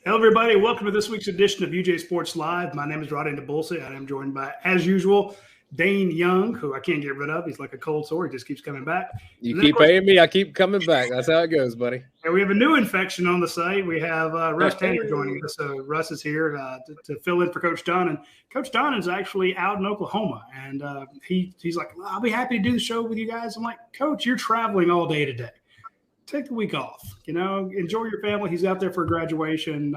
Hello, everybody. Welcome to this week's edition of UGASports Live. My name is Radi Nabulsi. I am joined by, as usual, Dayne Young, who I can't get rid of. He's like a cold sore. He just keeps coming back. You keep paying me, I keep coming back. That's how it goes, buddy. And we have a new infection on the site. We have Russ Tanner joining us. So Russ is here to fill in for Coach Donnan. Coach Donnan is actually out in Oklahoma, and he's like, well, I'll be happy to do the show with you guys. I'm like, Coach, you're traveling all day today. Take the week off, enjoy your family. He's out there for graduation.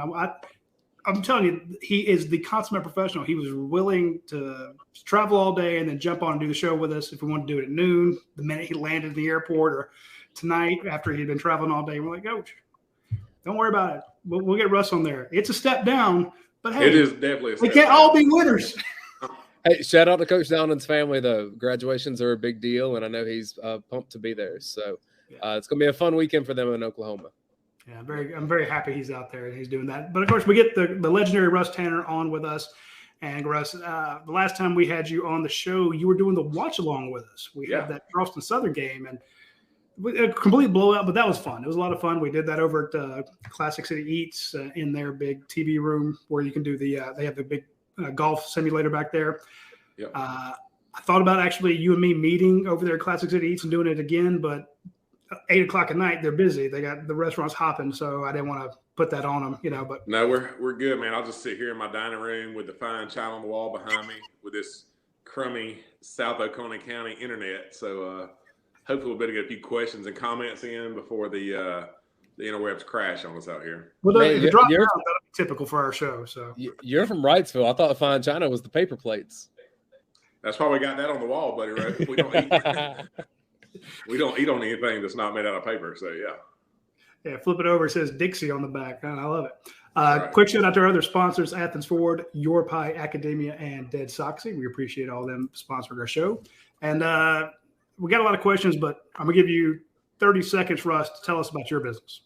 I'm telling you, he is the consummate professional. He was willing to travel all day and then jump on and do the show with us if we wanted to do it at noon, the minute he landed in the airport, or tonight after he'd been traveling all day. We're like, Coach, don't worry about it. We'll get Russ on there. It's a step down, but hey, it is definitely a step we can't down. all be winners. Hey, shout out to Coach Donnan's family, though. Graduations are a big deal, and I know he's pumped to be there. So it's going to be a fun weekend for them in Oklahoma. Yeah, I'm very happy he's out there and he's doing that. But, of course, we get the legendary Russ Tanner on with us. And, Russ, the last time we had you on the show, you were doing the watch-along with us. We had that Charleston Southern game, and a complete blowout, but that was fun. It was a lot of fun. We did that over at Classic City Eats in their big TV room where you can do they have the big golf simulator back there. Yep. I thought about actually you and me meeting over there at Classic City Eats and doing it again, but 8 o'clock at night, they're busy. They got the restaurants hopping, so I didn't want to put that on them, But no, we're good, man. I'll just sit here in my dining room with the fine china on the wall behind me with this crummy South Oconee County internet. So hopefully we'll be able to get a few questions and comments in before the interwebs crash on us out here. Well, if you drop down, that'll be typical for our show. So you're from Wrightsville. I thought the fine china was the paper plates. That's why we got that on the wall, buddy. Right? We don't eat. We don't eat on anything that's not made out of paper. So, Yeah, flip it over. It says Dixie on the back. I love it. Right. Quick shout out to our other sponsors, Athens Ford, Your Pie Academia, and Dead Soxy. We appreciate all of them sponsoring our show. And we got a lot of questions, but I'm going to give you 30 seconds, Russ, to tell us about your business.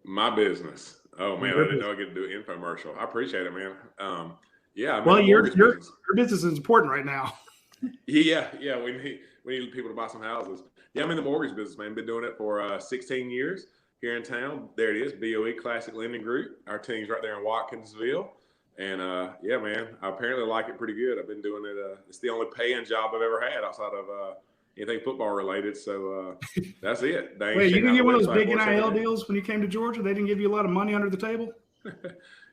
My business. Oh, man, I didn't know I get to do an infomercial. I appreciate it, man. Your business is important right now. Yeah. We need people to buy some houses. Yeah, I'm in the mortgage business, man. Been doing it for 16 years here in town. There it is, BOE Classic Lending Group. Our team's right there in Watkinsville. And, man, I apparently like it pretty good. I've been doing it. It's the only paying job I've ever had outside of anything football related. So that's it. Wait, you didn't get one of those big NIL deals when you came to Georgia? They didn't give you a lot of money under the table?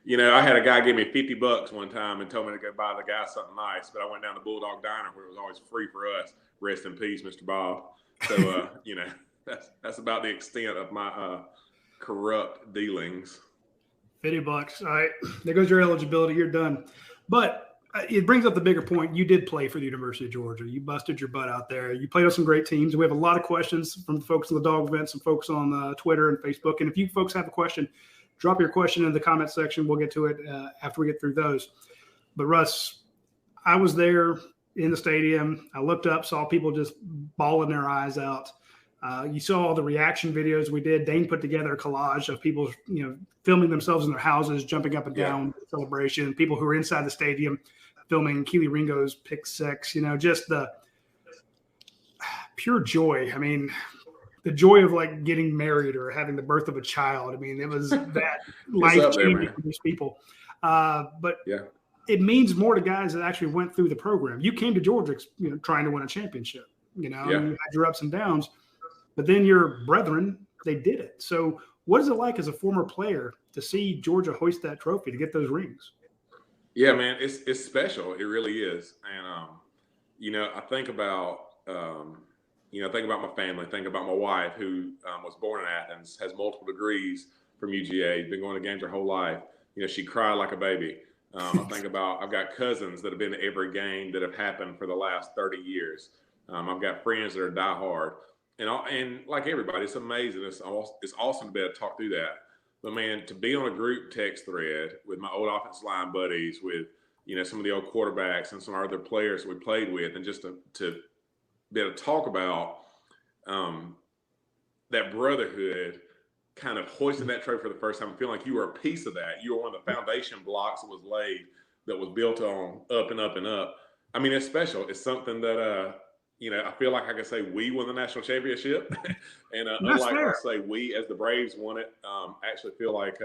I had a guy give me $50 one time and told me to go buy the guy something nice, but I went down to Bulldog Diner where it was always free for us. Rest in peace, Mr. Bob. So, that's about the extent of my corrupt dealings. $50. All right. There goes your eligibility. You're done. But it brings up the bigger point. You did play for the University of Georgia. You busted your butt out there. You played on some great teams. We have a lot of questions from the folks in the dog event, some folks on Twitter and Facebook. And if you folks have a question, drop your question in the comment section. We'll get to it after we get through those. But, Russ, I was there in the stadium. I looked up, saw people just bawling their eyes out. You saw all the reaction videos we did. Dayne put together a collage of people, filming themselves in their houses, jumping up and down celebration. People who were inside the stadium filming Keely Ringo's pick six. Just the pure joy. I mean, the joy of like getting married or having the birth of a child. I mean, it was that life-changing for these people. But it means more to guys that actually went through the program. You came to Georgia, trying to win a championship. You had your ups and downs, but then your brethren, they did it. So what is it like as a former player to see Georgia hoist that trophy, to get those rings? Yeah, man, it's special. It really is. And, I think about, think about my family, think about my wife who was born in Athens, has multiple degrees from UGA, been going to games her whole life. She cried like a baby. I think about, I've got cousins that have been to every game that have happened for the last 30 years. I've got friends that are diehard. And like everybody, it's amazing. It's awesome to be able to talk through that. But, man, to be on a group text thread with my old offensive line buddies, with, some of the old quarterbacks and some other players that we played with, and just to be able to talk about that brotherhood, kind of hoisting that trophy for the first time, feeling like you were a piece of that. You were one of the foundation blocks that was laid, that was built on up and up and up. I mean, it's special. It's something that, I feel like I can say we won the national championship. And unlike I say we as the Braves won it, I actually feel like,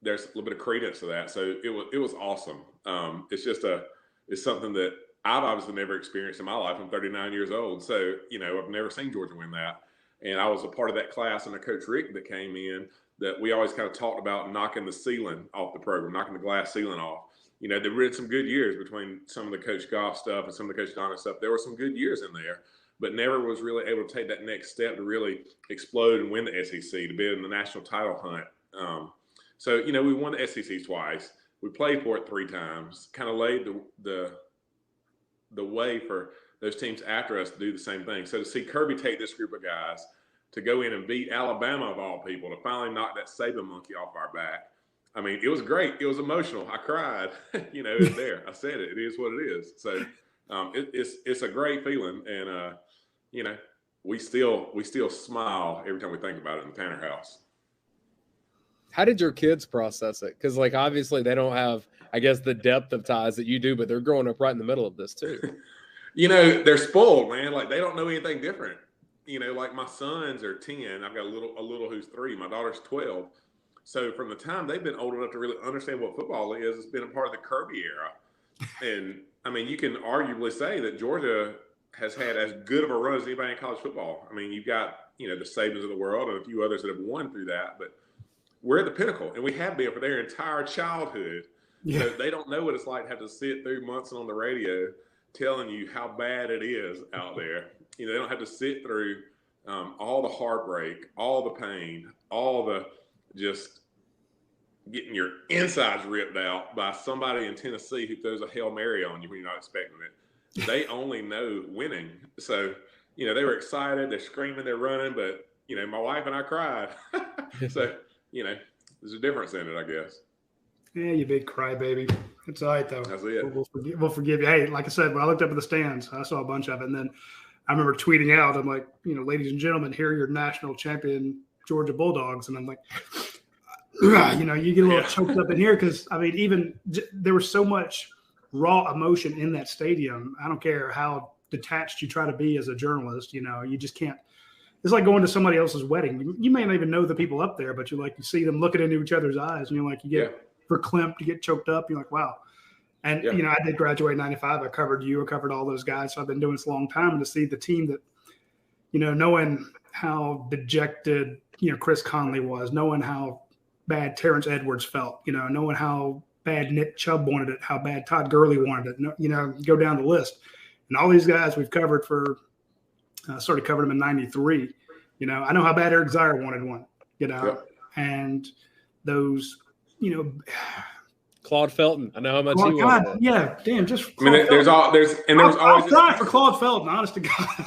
there's a little bit of credence to that. So it was awesome. It's something that I've obviously never experienced in my life. I'm 39 years old. So, I've never seen Georgia win that. And I was a part of that class under Coach Rick that came in that we always kind of talked about knocking the ceiling off the program, knocking the glass ceiling off. There were some good years between some of the Coach Goff stuff and some of the Coach Donnan stuff. There were some good years in there, but never was really able to take that next step to really explode and win the SEC, to be in the national title hunt. So, we won the SEC twice. We played for it 3 times, kind of laid the way for those teams after us to do the same thing. So to see Kirby take this group of guys to go in and beat Alabama, of all people, to finally knock that Saban monkey off our back. I mean, it was great. It was emotional. I cried. It's there. I said it. It is what it is. So it's a great feeling. And, we still smile every time we think about it in the Tanner house. How did your kids process it? Because, obviously they don't have, I guess, the depth of ties that you do, but they're growing up right in the middle of this too. They're spoiled, man. They don't know anything different. My sons are 10. I've got a little who's 3. My daughter's 12. So from the time they've been old enough to really understand what football is, it's been a part of the Kirby era. And, you can arguably say that Georgia has had as good of a run as anybody in college football. You've got, the Sabans of the world and a few others that have won through that. But we're at the pinnacle, and we have been for their entire childhood. Yeah. So they don't know what it's like to have to sit through Munson on the radio telling you how bad it is out there. They don't have to sit through all the heartbreak, all the pain, all the just getting your insides ripped out by somebody in Tennessee who throws a Hail Mary on you when you're not expecting it. They only know winning. So, they were excited. They're screaming, they're running. But, my wife and I cried. So, there's a difference in it, I guess. Yeah, you big crybaby. It's all right, though. That's it. We'll forgive you. Hey, like I said, when I looked up at the stands, I saw a bunch of it. And then I remember tweeting out, I'm like, ladies and gentlemen, here are your national champion Georgia Bulldogs. And I'm like, you get a little choked up in here because, there was so much raw emotion in that stadium. I don't care how detached you try to be as a journalist, you just can't. It's like going to somebody else's wedding. You may not even know the people up there, but you see them looking into each other's eyes, and you get verklempt, you get choked up. You're like, wow. And, I did graduate in 95. I covered you. I covered all those guys. So I've been doing this a long time. And to see the team that, knowing how dejected, Chris Conley was, knowing how bad Terrence Edwards felt, knowing how bad Nick Chubb wanted it, how bad Todd Gurley wanted it, go down the list. And all these guys we've covered for started covering them in 93. I know how bad Eric Zier wanted one, and those, Claude Felton. I know how much he wanted one. Yeah, damn, just there's always for Claude Felton, honest to God.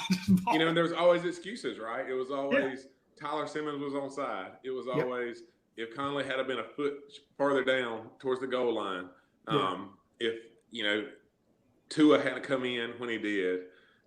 And there's always excuses, right? It was always Tyler Simmons was on side. It was always if Conley had been a foot further down towards the goal line, if Tua hadn't come in when he did,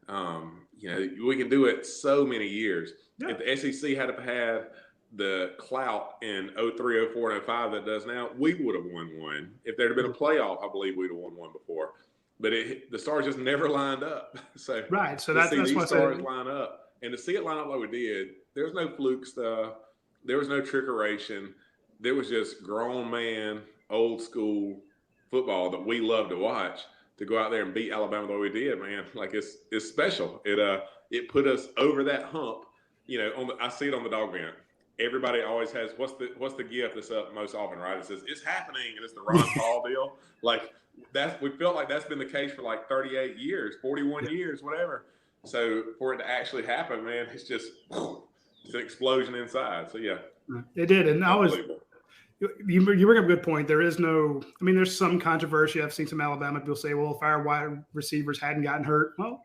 we can do it so many years. Yeah. If the SEC had had the clout in 03, 04, and 05 that does now, we would have won one. If there had been a playoff, I believe we'd have won one before. But the stars just never lined up. So right. So that's these why stars line up, and to see it line up like we did, there was no fluke stuff. There was no trickeration. There was just grown man, old school football that we love to watch. To go out there and beat Alabama the way we did, man, it's special. It put us over that hump. I see it on the dog vent. Everybody always has what's the gift that's up most often, right? It says it's happening, and it's the Ron Paul deal. We felt like that's been the case for 38 years, 41 years, whatever. So for it to actually happen, man, it's an explosion inside. So yeah, it did, and you bring up a good point. There is no, there's some controversy. I've seen some Alabama people say, well, if our wide receivers hadn't gotten hurt, well,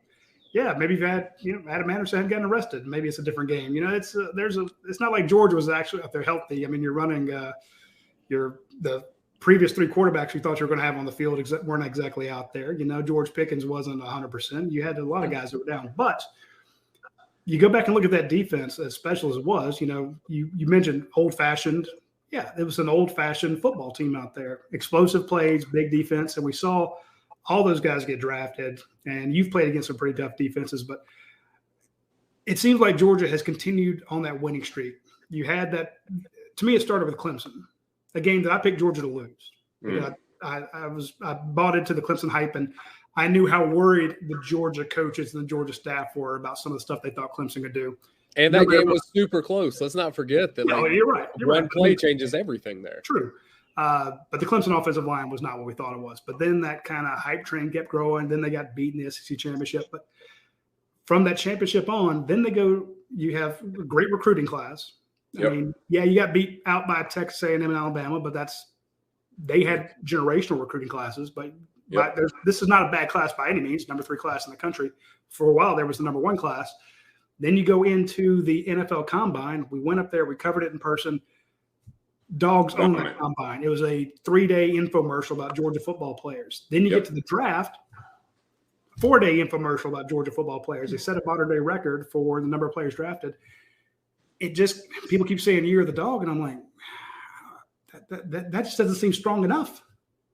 yeah, maybe if Adam Anderson hadn't gotten arrested, maybe it's a different game. It's not like Georgia was actually out there healthy. You're running the previous 3 quarterbacks you thought you were going to have on the field weren't exactly out there. George Pickens wasn't 100%. You had a lot of guys that were down, but you go back and look at that defense, as special as it was. You mentioned old-fashioned. Yeah, it was an old-fashioned football team out there. Explosive plays, big defense, and we saw all those guys get drafted. And you've played against some pretty tough defenses, but it seems like Georgia has continued on that winning streak. You had that – to me, it started with Clemson. a game that I picked Georgia to lose. I bought into the Clemson hype, and I knew how worried the Georgia coaches and the Georgia staff were about some of the stuff they thought Clemson could do. And that game was super close. Let's not forget that. No, you're right. One play changes everything there. True. But the Clemson offensive line was not what we thought it was. But then that kind of hype train kept growing. Then they got beat in the SEC championship. But from that championship on, then you have a great recruiting class. Yep. I mean, yeah, you got beat out by Texas A&M and Alabama, but they had generational recruiting classes. But this is not a bad class by any means, number 3 class in the country. For a while, there was the number 1 class. Then you go into the NFL Combine. We went up there. We covered it in person. Dogs own that Combine. It was a 3-day infomercial about Georgia football players. Then you get to the draft, 4-day infomercial about Georgia football players. They set a modern-day record for the number of players drafted. People keep saying year of the dog, and I'm like, that just doesn't seem strong enough.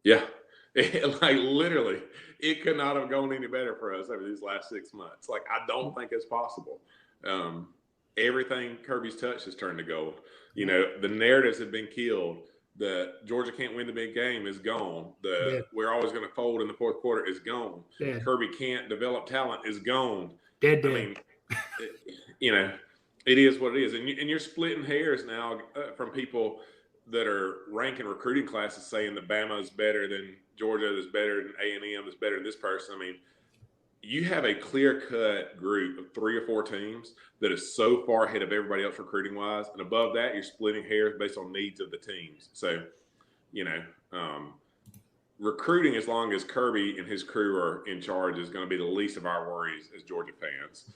Yeah. Literally, it could not have gone any better for us over these last 6 months. I don't think it's possible. Everything Kirby's touched has turned to gold. The narratives have been killed. The Georgia can't win the big game is gone. We're always going to fold in the fourth quarter is gone. Dead. Kirby can't develop talent is gone. Dead. I mean, it is what it is. And you're splitting hairs now from people that are ranking recruiting classes saying that Bama is better than Georgia, is better than A&M, is better than this person. I mean, you have a clear-cut group of 3 or 4 teams that is so far ahead of everybody else recruiting-wise, and above that, you're splitting hairs based on needs of the teams. So, recruiting, as long as Kirby and his crew are in charge, is going to be the least of our worries as Georgia fans.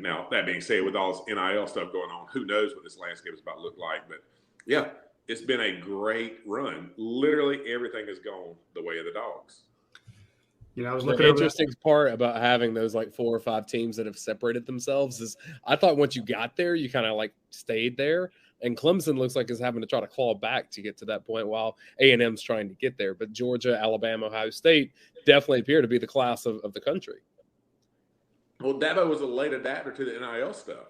Now, that being said, with all this NIL stuff going on, who knows what this landscape is about to look like. But, yeah, it's been a great run. Literally everything has gone the way of the dogs. I was looking the over interesting part about having those 4 or 5 teams that have separated themselves is I thought once you got there, you kind of stayed there. And Clemson looks like is having to try to claw back to get to that point while A&M's trying to get there. But Georgia, Alabama, Ohio State definitely appear to be the class of the country. Well, Dabo was a late adapter to the NIL stuff.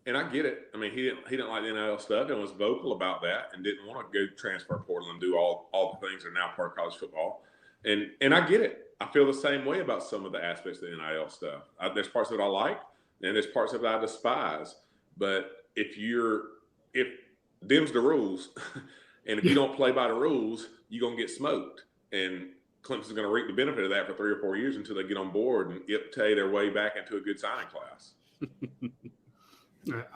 And I get it. I mean, he didn't like the NIL stuff and was vocal about that and didn't want to go transfer portal and do all the things that are now part of college football. And I get it. I feel the same way about some of the aspects of the NIL stuff. There's parts of it I like, and there's parts of it I despise. But if them's the rules, and if you don't play by the rules, you're going to get smoked. And Clemson's going to reap the benefit of that for 3 or 4 years until they get on board and pay their way back into a good signing class.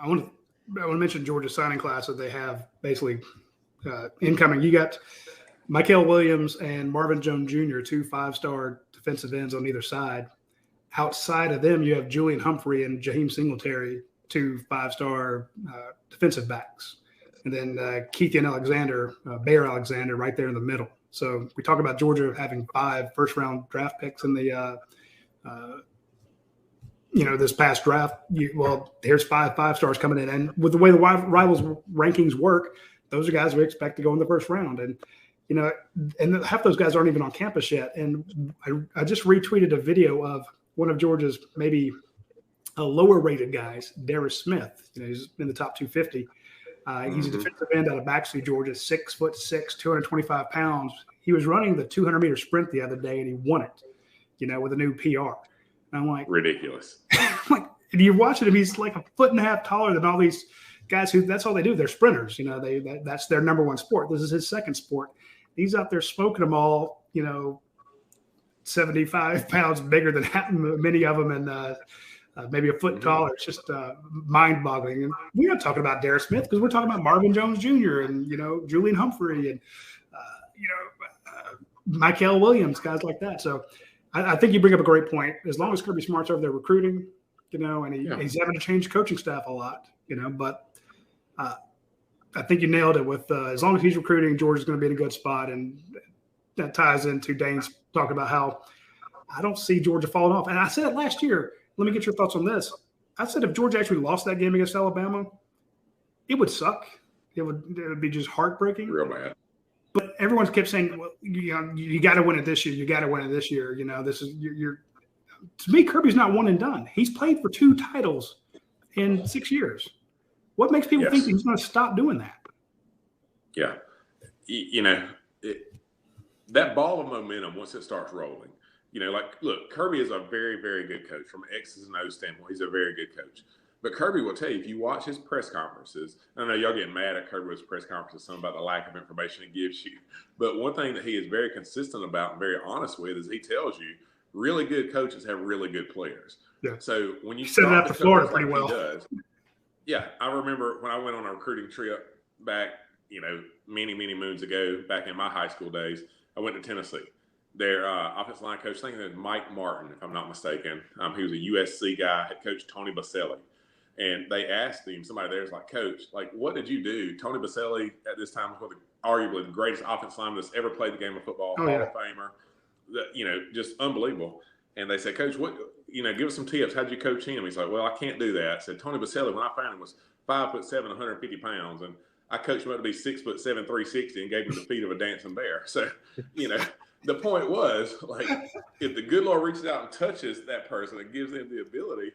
I want to mention Georgia's signing class that they have basically incoming. You got Mykel Williams and Marvin Jones Jr., 2 5-star defensive ends on either side. Outside of them, you have Julian Humphrey and Jaheim Singletary, 2 5-star defensive backs. And then Keithian Alexander, Bayer Alexander, right there in the middle. So we talk about Georgia having 5 first-round draft picks in the this past draft. Here's 5 5-stars coming in. And with the way the Rivals rankings work, those are guys we expect to go in the first round. And and half those guys aren't even on campus yet. And I just retweeted a video of one of Georgia's maybe lower-rated guys, Darris Smith. He's in the top 250. He's a defensive end out of Baxley, Georgia, 6'6", 225 pounds. He was running the 200-meter sprint the other day, and he won it, with a new PR. And I'm like, ridiculous. And you're watching him; he's like a foot and a half taller than all these guys who. That's all they do. They're sprinters. That's their number one sport. This is his second sport. He's out there smoking them all. 75 pounds bigger than many of them, and maybe a foot taller. It's just mind-boggling. And we're not talking about Darris Smith because we're talking about Marvin Jones Jr. and Julian Humphrey and Mykel Williams, guys like that. So I think you bring up a great point. As long as Kirby Smart's over there recruiting, and he's having to change coaching staff a lot, but I think you nailed it with as long as he's recruiting, Georgia's going to be in a good spot. And that ties into Dayne's talk about how I don't see Georgia falling off. And I said it last year. Let me get your thoughts on this. I said if Georgia actually lost that game against Alabama, it would suck. It would be just heartbreaking. Real bad. But everyone kept saying, well, you got to win it this year. You got to win it this year. This is you're. To me, Kirby's not one and done. He's played for 2 titles in 6 years. What makes people think he's going to stop doing that? Yeah. that ball of momentum, once it starts rolling, look, Kirby is a very, very good coach from X's and O's standpoint. He's a very good coach. But Kirby will tell you, if you watch his press conferences, I know y'all getting mad at Kirby's press conferences, some about the lack of information he gives you. But one thing that he is very consistent about and very honest with is he tells you really good coaches have really good players. Yeah. So when you set it up to Florida pretty well. He does, yeah, I remember when I went on a recruiting trip back, many, many moons ago, back in my high school days, I went to Tennessee. Their offensive line coach, I think it was Mike Martin, if I'm not mistaken. He was a USC guy, had coached Tony Baselli. And they asked him, somebody there was like, Coach, what did you do? Tony Baselli at this time was arguably the greatest offensive lineman that's ever played the game of football, Hall of Famer, just unbelievable. And they said, Coach, give us some tips. How'd you coach him? He's like, well, I can't do that. I said, Tony Baselli, when I found him, was 5'7", 150 pounds. And I coached him up to be 6'7", 360 and gave him the feet of a dancing bear. So, the point was, if the good Lord reaches out and touches that person and gives them the ability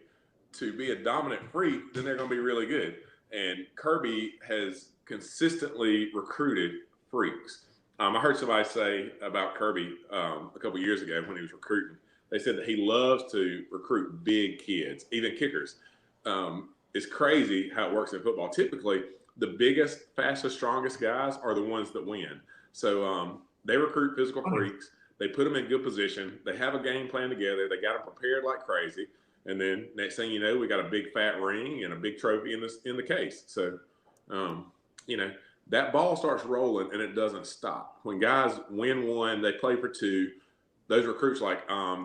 to be a dominant freak, then they're going to be really good. And Kirby has consistently recruited freaks. I heard somebody say about Kirby a couple years ago when he was recruiting. They said that he loves to recruit big kids, even kickers. It's crazy how it works in football. Typically, the biggest, fastest, strongest guys are the ones that win. So they recruit physical freaks. They put them in good position. They have a game plan together. They got them prepared like crazy. And then next thing you know, we got a big fat ring and a big trophy in the case. So, that ball starts rolling and it doesn't stop. When guys win one, they play for two. Those recruits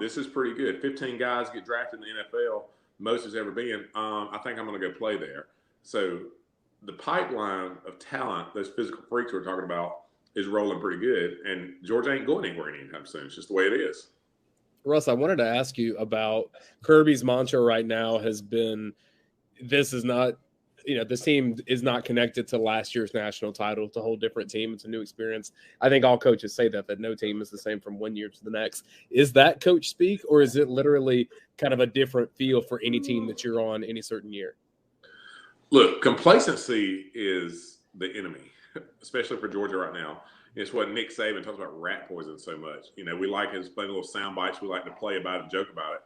this is pretty good. 15 guys get drafted in the NFL, most has ever been. I think I'm going to go play there. So the pipeline of talent, those physical freaks we're talking about, is rolling pretty good. And Georgia ain't going anywhere anytime soon. It's just the way it is. Russ, I wanted to ask you about Kirby's mantra right now has been, this is not, this team is not connected to last year's national title. It's a whole different team. It's a new experience. I think all coaches say that no team is the same from one year to the next. Is that coach speak, or is it literally kind of a different feel for any team that you're on any certain year? Look, complacency is the enemy, especially for Georgia right now. It's what Nick Saban talks about rat poison so much. We like his funny little sound bites. We like to play about it, joke about it.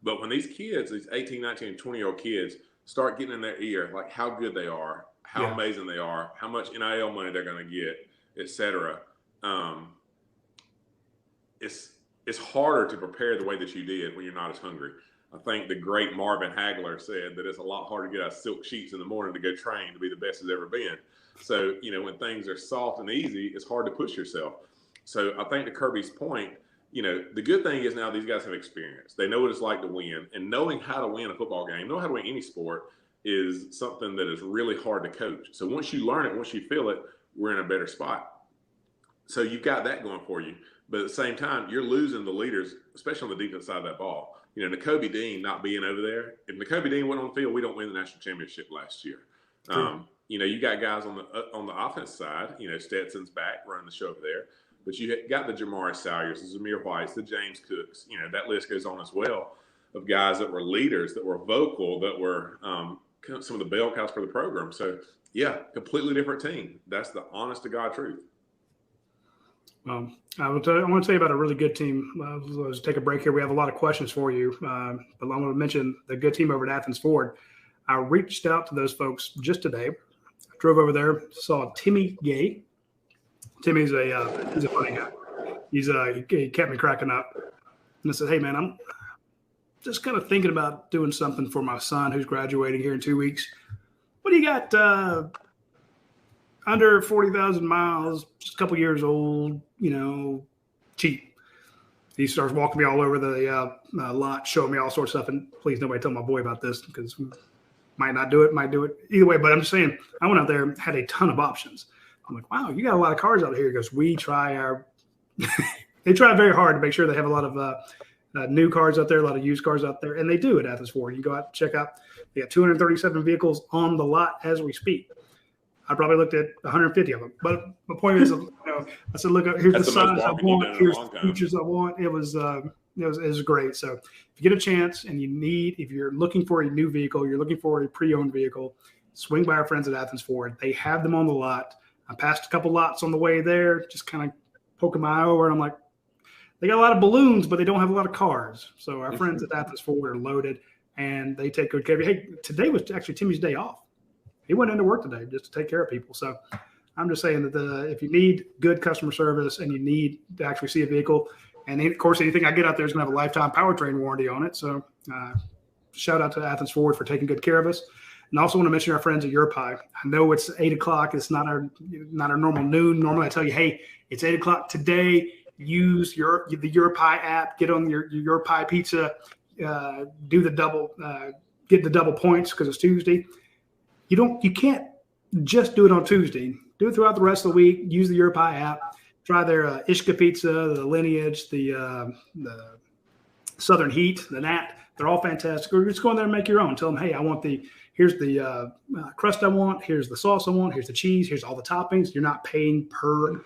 But when these kids, these 18, 19, and 20-year-old kids start getting in their ear, how good they are, how amazing they are, how much NIL money they're going to get, et cetera, it's harder to prepare the way that you did when you're not as hungry. I think the great Marvin Hagler said that it's a lot harder to get out of silk sheets in the morning to go train to be the best it's ever been. So, when things are soft and easy, it's hard to push yourself. So I think to Kirby's point, the good thing is now these guys have experience. They know what it's like to win. And knowing how to win a football game, knowing how to win any sport is something that is really hard to coach. So once you learn it, once you feel it, we're in a better spot. So you've got that going for you. But at the same time, you're losing the leaders, especially on the defense side of that ball. Nakobe Dean not being over there. If Nakobe Dean went on the field, we don't win the national championship last year. You got guys on the offense side. Stetson's back running the show over there. But you got the Jamari Salyers, the Zamir Whites, the James Cooks. That list goes on as well of guys that were leaders, that were vocal, that were some of the bell cows for the program. So, yeah, completely different team. That's the honest to God truth. I want to tell you about a really good team. Let's take a break here. We have a lot of questions for you. But I want to mention the good team over at Athens Ford. I reached out to those folks just today. I drove over there, saw Timmy Gay. Timmy's he's a funny guy. He kept me cracking up. And I said, hey, man, I'm just kind of thinking about doing something for my son who's graduating here in 2 weeks. What do you got under 40,000 miles, just a couple years old, cheap? He starts walking me all over the lot, showing me all sorts of stuff. And please, nobody tell my boy about this because might not do it, might do it. Either way, but I'm just saying, I went out there, had a ton of options. I'm like, wow, you got a lot of cars out here. He goes, we try they try very hard to make sure they have a lot of new cars out there, a lot of used cars out there. And they do at Athens Ford. You go out and check out, they got 237 vehicles on the lot as we speak. I probably looked at 150 of them. But the point is, I said, look, here's the size I want, here's the features I want. It was great. So if you get a chance and if you're looking for a new vehicle, you're looking for a pre-owned vehicle, swing by our friends at Athens Ford. They have them on the lot. I passed a couple lots on the way there, just kind of poking my eye over, and I'm like, they got a lot of balloons, but they don't have a lot of cars. So our friends at Athens Ford are loaded, and they take good care of you. Hey, today was actually Timmy's day off. He went into work today just to take care of people. So I'm just saying that if you need good customer service and you need to actually see a vehicle, and of course, anything I get out there is going to have a lifetime powertrain warranty on it. So shout out to Athens Ford for taking good care of us. And I also want to mention our friends at UrPie. I know it's 8 o'clock. It's not our normal noon. Normally I tell you, hey, it's 8 o'clock today. Use the UrPie app. Get on your UrPie pizza. Do the double. Get the double points because it's Tuesday. You can't just do it on Tuesday. Do it throughout the rest of the week. Use the UrPie app. Try their Ishka pizza, the Lineage, the Southern Heat, the Nat. They're all fantastic. Or just go in there and make your own. Tell them, hey, here's the crust I want. Here's the sauce I want. Here's the cheese. Here's all the toppings. You're not paying per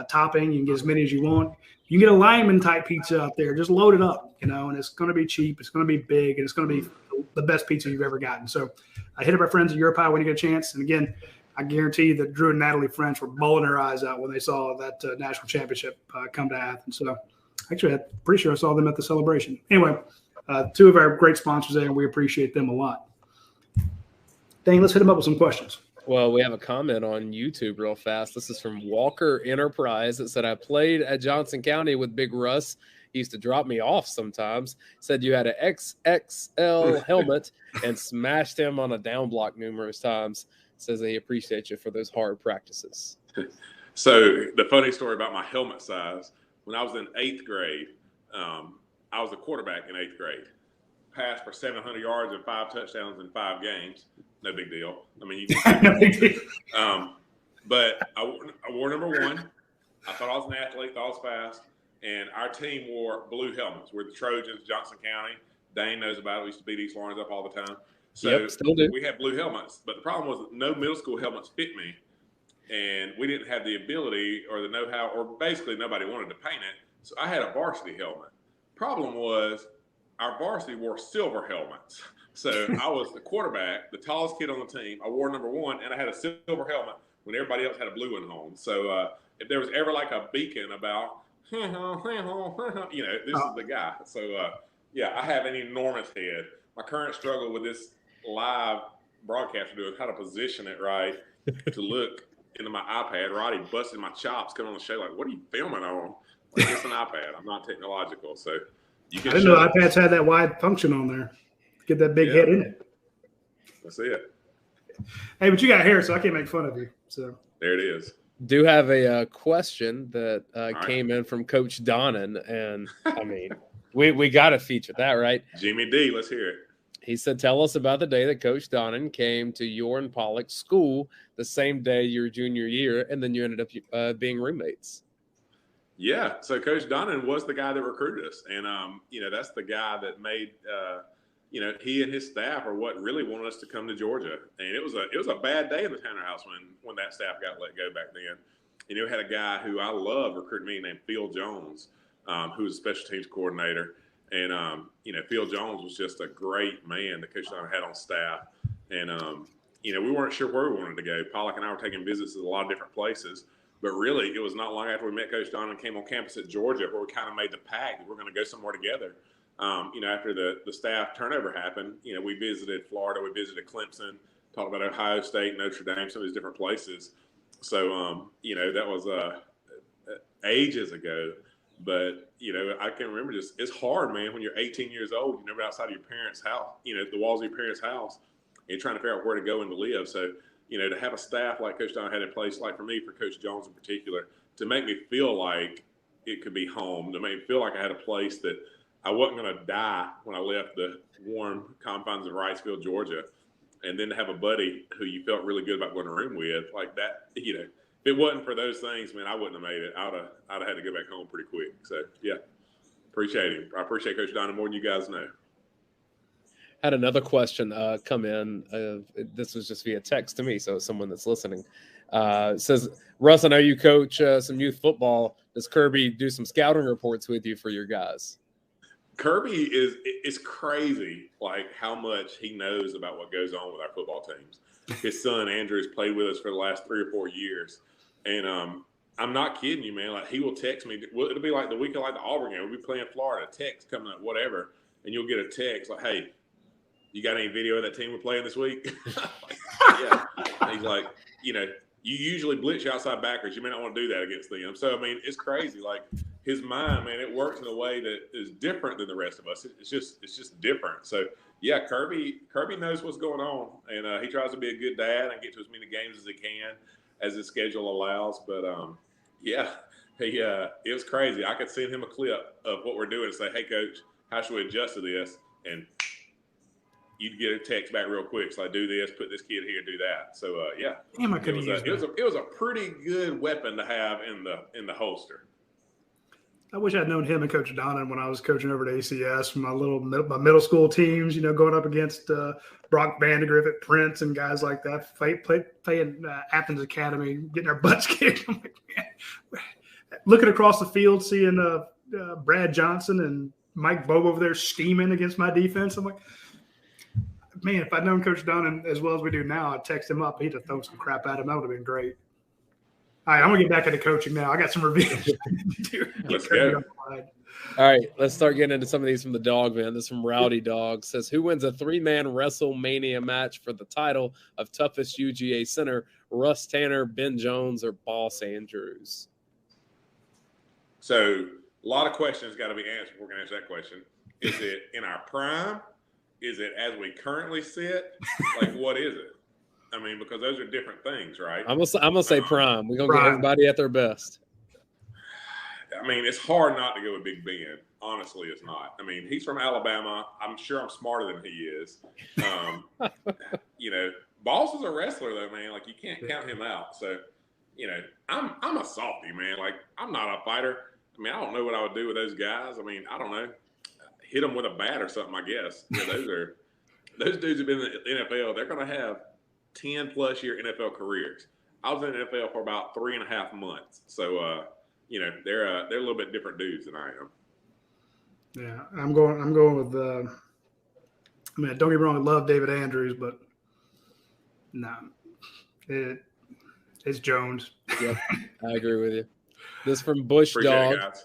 topping. You can get as many as you want. You can get a lineman type pizza out there. Just load it up, and it's going to be cheap. It's going to be big, and it's going to be the best pizza you've ever gotten. So I hit up our friends at UrPie when you get a chance. And again, I guarantee you that Drew and Natalie French were bawling their eyes out when they saw that national championship come to Athens. So actually, I'm pretty sure I saw them at the celebration. Anyway, two of our great sponsors there, and we appreciate them a lot. Dayne, let's hit them up with some questions. Well, we have a comment on YouTube real fast. This is from Walker Enterprise that said, I played at Johnson County with Big Russ. He used to drop me off sometimes. Said you had an XXL helmet and smashed him on a down block numerous times. Says he appreciates you for those hard practices. So the funny story about my helmet size, when I was in 8th grade, I was a quarterback in 8th grade. Passed for 700 yards and 5 touchdowns in 5 games. No big deal. I mean, but I wore number 1. I thought I was an athlete, thought I was fast. And our team wore blue helmets. We're the Trojans, Johnson County. Dayne knows about it. We used to beat East Lawrence up all the time. So still do. We had blue helmets. But the problem was that no middle school helmets fit me. And we didn't have the ability or the know-how, or basically nobody wanted to paint it. So I had a varsity helmet. Problem was our varsity wore silver helmets. So I was the quarterback, the tallest kid on the team. I wore number 1, and I had a silver helmet when everybody else had a blue one on. So if there was ever like a beacon about, this is the guy. So, I have an enormous head. My current struggle with this live broadcast is how to position it right to look into my iPad. Radi busted my chops coming on the show like, what are you filming on? Like, it's an iPad. I'm not technological. So you can I didn't know iPads had that wide function on there. Get that big head in it. That's it. Hey, but you got hair, so I can't make fun of you. So there it is. Do have a question that came in from Coach Donnan, and I mean, we got to feature that, right? Jimmy D, let's hear it. He said, tell us about the day that Coach Donnan came to your and Pollock's school the same day your junior year, and then you ended up being roommates. Yeah, so Coach Donnan was the guy that recruited us, and that's the guy that made he and his staff are what really wanted us to come to Georgia. And it was a bad day in the Tanner house when that staff got let go back then. And we had a guy who I love recruiting me named Phil Jones, who was a special teams coordinator. And Phil Jones was just a great man that Coach Donnan had on staff. And we weren't sure where we wanted to go. Pollock and I were taking visits to a lot of different places. But really, it was not long after we met Coach Donnan and came on campus at Georgia where we kind of made the pact that we're going to go somewhere together. After the staff turnover happened, we visited Florida, we visited Clemson, talked about Ohio State, Notre Dame, some of these different places. So, that was ages ago. But, I can remember it's hard, man, when you're 18 years old, you're never outside of your parents' house, the walls of your parents' house, and you're trying to figure out where to go and to live. So, to have a staff like Coach Donnan had in place, like for me, for Coach Jones in particular, to make me feel like it could be home, to make me feel like I had a place that I wasn't going to die when I left the warm confines of Wrightsville, Georgia, and then to have a buddy who you felt really good about going to room with, like that, if it wasn't for those things, man, I wouldn't have made it. I'd have had to go back home pretty quick. So, yeah, appreciate him. I appreciate Coach Donnan more than you guys know. Had another question come in. This was just via text to me, so someone that's listening. Says, Russ, I know you coach some youth football. Does Kirby do some scouting reports with you for your guys? Kirby is crazy, like how much he knows about what goes on with our football teams. his son Andrew's played with us for the last 3 or 4 years, and I'm not kidding you, man. Like, he will text me. Well, it'll be like the week of like the Auburn game. We'll be playing Florida. Text coming up, whatever, and you'll get a text like, "Hey, you got any video of that team we're playing this week?" Like, yeah. And he's like, you usually blitz your outside backers. You may not want to do that against them. So, I mean, it's crazy. Like, his mind, man, it works in a way that is different than the rest of us. It's just different. So, yeah, Kirby knows what's going on, and he tries to be a good dad and get to as many games as he can, as his schedule allows. But yeah, it was crazy. I could send him a clip of what we're doing and say, "Hey, Coach, how should we adjust to this?" And you'd get a text back real quick. So I do this, put this kid here, do that. So yeah, damn, I could have used that. It was a pretty good weapon to have in the holster. I wish I'd known him and Coach Donnan when I was coaching over at ACS. My middle school teams, going up against Brock Vandegrift at Prince and guys like that, playing Athens Academy, getting our butts kicked. I'm like, man, looking across the field, seeing Brad Johnson and Mike Bobo over there steaming against my defense. I'm like, man, if I'd known Coach Donnan as well as we do now, I'd text him up. He'd have thrown some crap at him. That would have been great. All right, I'm going to get back into coaching now. I got some revenge. Let's go. All right, let's start getting into some of these from the dog, man. This is from Rowdy Dog. Says, who wins a 3-man WrestleMania match for the title of toughest UGA center, Russ Tanner, Ben Jones, or Boss Andrews? So a lot of questions got to be answered before we can answer that question. Is it in our prime? Is it as we currently sit? Like, what is it? I mean, because those are different things, right? I'm gonna say prime. We're gonna get everybody at their best. I mean, it's hard not to go with Big Ben. Honestly, it's not. I mean, he's from Alabama. I'm sure I'm smarter than he is. Boss is a wrestler, though, man. Like, you can't count him out. So, I'm a softie, man. Like, I'm not a fighter. I mean, I don't know what I would do with those guys. I mean, I don't know. Hit them with a bat or something, I guess. Yeah, those dudes have been in the NFL. They're going to have 10-plus year NFL careers. I was in the NFL for about 3.5 months. So, they're a little bit different dudes than I am. Yeah, I'm going with don't get me wrong, I love David Andrews, but no, it's Jones. Yep, I agree with you. This from Bush Dog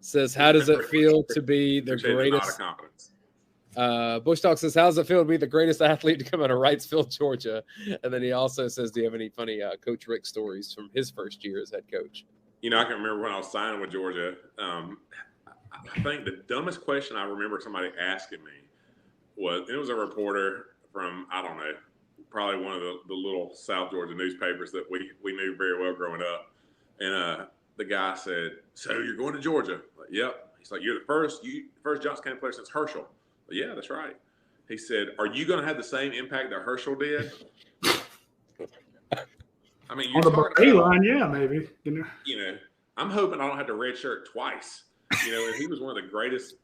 says, how does it feel to be the greatest? Bush Dog says, how does it feel to be the greatest athlete to come out of Wrightsville, Georgia? And then he also says, do you have any funny Coach Rick stories from his first year as head coach? I can remember when I was signing with Georgia. I think the dumbest question I remember somebody asking me was, it was a reporter from, I don't know, probably one of the little South Georgia newspapers that we knew very well growing up. And the guy said, so you're going to Georgia? Like, yep. He's like, you're the first Johnson County player since Herschel. Like, yeah, that's right. He said, are you going to have the same impact that Herschel did? I mean, you're on the line, yeah, maybe. I'm hoping I don't have to redshirt twice. And he was one of the greatest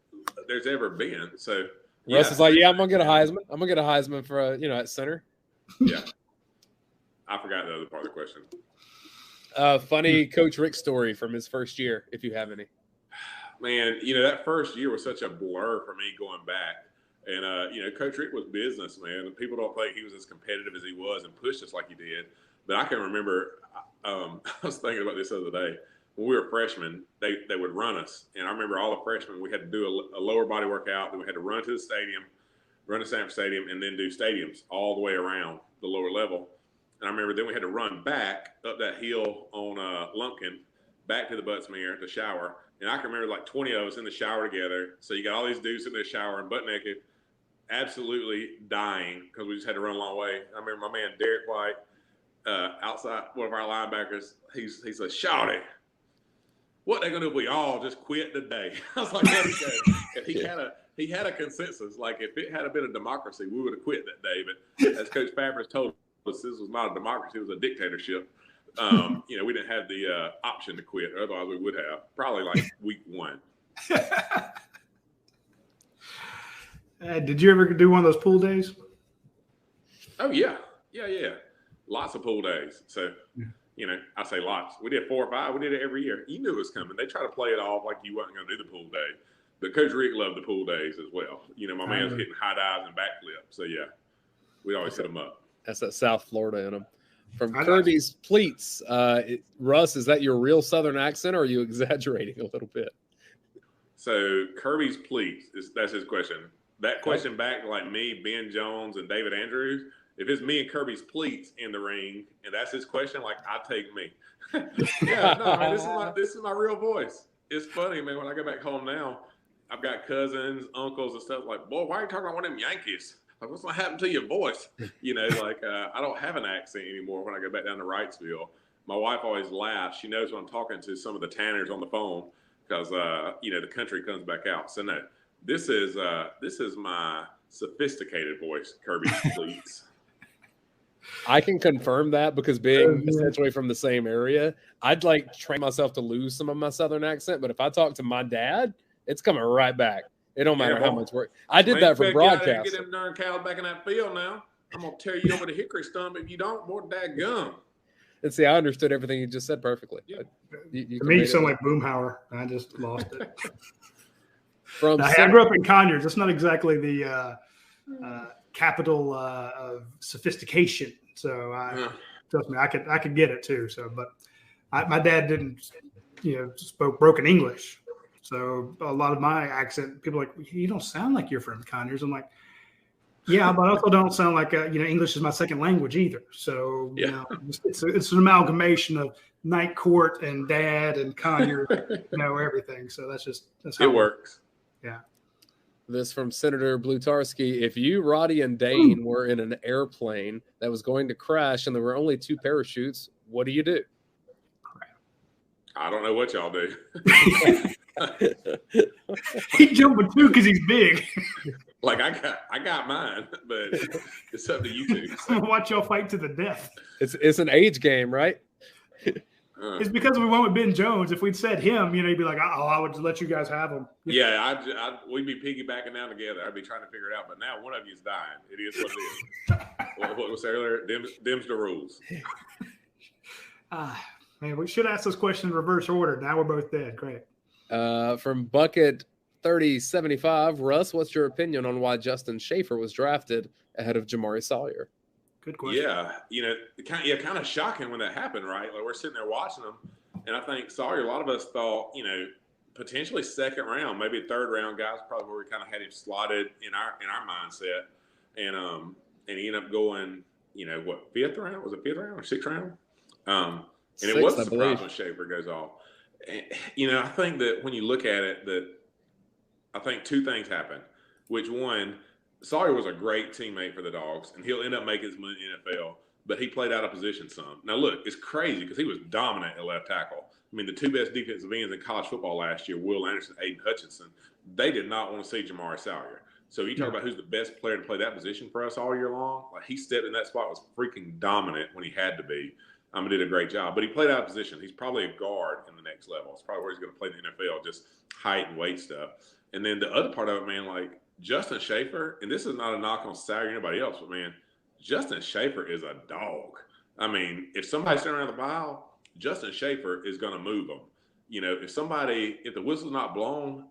there's ever been. So Russ is like, yeah, I'm gonna get a Heisman. I'm gonna get a Heisman for at center. Yeah, I forgot the other part of the question. Funny Coach Rick story from his first year, if you have any. Man, that first year was such a blur for me going back. And, Coach Rick was business, man. And people don't think he was as competitive as he was and pushed us like he did. But I can remember, I was thinking about this the other day. When we were freshmen, they would run us. And I remember all the freshmen, we had to do a lower body workout. Then we had to run to the stadium, run to Sanford Stadium, and then do stadiums all the way around the lower level. And I remember then we had to run back up that hill on Lumpkin, back to the Buttsmere to shower. And I can remember like 20 of us in the shower together. So you got all these dudes in the shower and butt naked, absolutely dying because we just had to run a long way. I remember my man Derek White, outside, one of our linebackers, he said, "Shawty, what they gonna do if we all just quit today?" I was like, okay. He had a consensus. Like, if it had been a democracy, we would have quit that day. But as Coach Pappas told us, this was not a democracy; it was a dictatorship. We didn't have the option to quit. Otherwise, we would have probably like week 1. Did you ever do one of those pool days? Oh yeah. Lots of pool days. So, I say lots. We did 4 or 5. We did it every year. You knew it was coming. They try to play it off like you wasn't going to do the pool day. But Coach Rick loved the pool days as well. My man's hitting high dives and backflips. So, yeah, we always hit them up. That's that South Florida in them. From Kirby's pleats, Russ, is that your real Southern accent, or are you exaggerating a little bit? So Kirby's pleats, that's his question. That question back to like me, Ben Jones, and David Andrews. If it's me and Kirby's pleats in the ring, and that's his question, like I take me. Yeah, no, man, this is my real voice. It's funny, man. When I go back home now, I've got cousins, uncles, and stuff like, boy, why are you talking about one of them Yankees? Like, what's going to happen to your voice? I don't have an accent anymore when I go back down to Wrightsville. My wife always laughs. She knows when I'm talking to some of the Tanners on the phone because, the country comes back out. So, no, this is my sophisticated voice, Kirby, please. I can confirm that because being essentially from the same area, I'd train myself to lose some of my Southern accent. But if I talk to my dad, it's coming right back. It don't matter how much work. I did that for broadcast. Get them darn cows back in that field now. I'm going to tear you over the hickory stump if you don't. More dadgum. And see, I understood everything you just said perfectly. Yeah. To me, you sound like Boomhauer. I just lost it. I grew up in Conyers. That's not exactly the capital of sophistication. So trust me, I could get it too. So, but my dad didn't, spoke broken English. So a lot of my accent, people are like, you don't sound like you're from Conyers. I'm like, yeah, but I also don't sound like English is my second language either. So it's an amalgamation of Night Court and Dad and Conyers, everything. So that's how it works. Yeah. This from Senator Blutarski. If you, Radi, and Dayne were in an airplane that was going to crash and there were only 2 parachutes, what do you do? I don't know what y'all do. He jumped with 2 because he's big. Like I got mine, but it's up to you two. So. Watch y'all fight to the death. It's an age game, right? It's because we went with Ben Jones. If we'd said him, he'd be like, "Oh, I would let you guys have him." Yeah, we'd be piggybacking down together. I'd be trying to figure it out, but now one of you is dying. It is what it is. What was earlier? Them's the rules. Man, we should ask this question in reverse order. Now we're both dead. Great. From Bucket 3075, Russ, what's your opinion on why Justin Shafer was drafted ahead of Jamari Sawyer? Good question. Yeah, kind of shocking when that happened, right? Like we're sitting there watching them, and I think Sawyer. A lot of us thought, potentially second round, maybe third round guys, probably where we kind of had him slotted in our mindset, and he ended up going, fifth round? Was it fifth round or sixth round? And it was a surprise when Shafer goes off. And, I think that when you look at it, that I think 2 things happen. Which one? Sawyer was a great teammate for the Dogs, and he'll end up making his money in the NFL, but he played out of position some. Now, look, it's crazy because he was dominant at left tackle. I mean, the 2 best defensive ends in college football last year, Will Anderson, Aiden Hutchinson, they did not want to see Jamari Sawyer. So you talk about who's the best player to play that position for us all year long. Like he stepped in that spot, was freaking dominant when he had to be. Did a great job, but he played out of position. He's probably a guard in the next level. It's probably where he's going to play in the NFL, just height and weight stuff. And then the other part of it, man, like Justin Shafer, and this is not a knock on Sawyer or anybody else, but man, Justin Shafer is a dog. I mean, if somebody's standing around the pile, Justin Shafer is going to move them. If the whistle's not blown,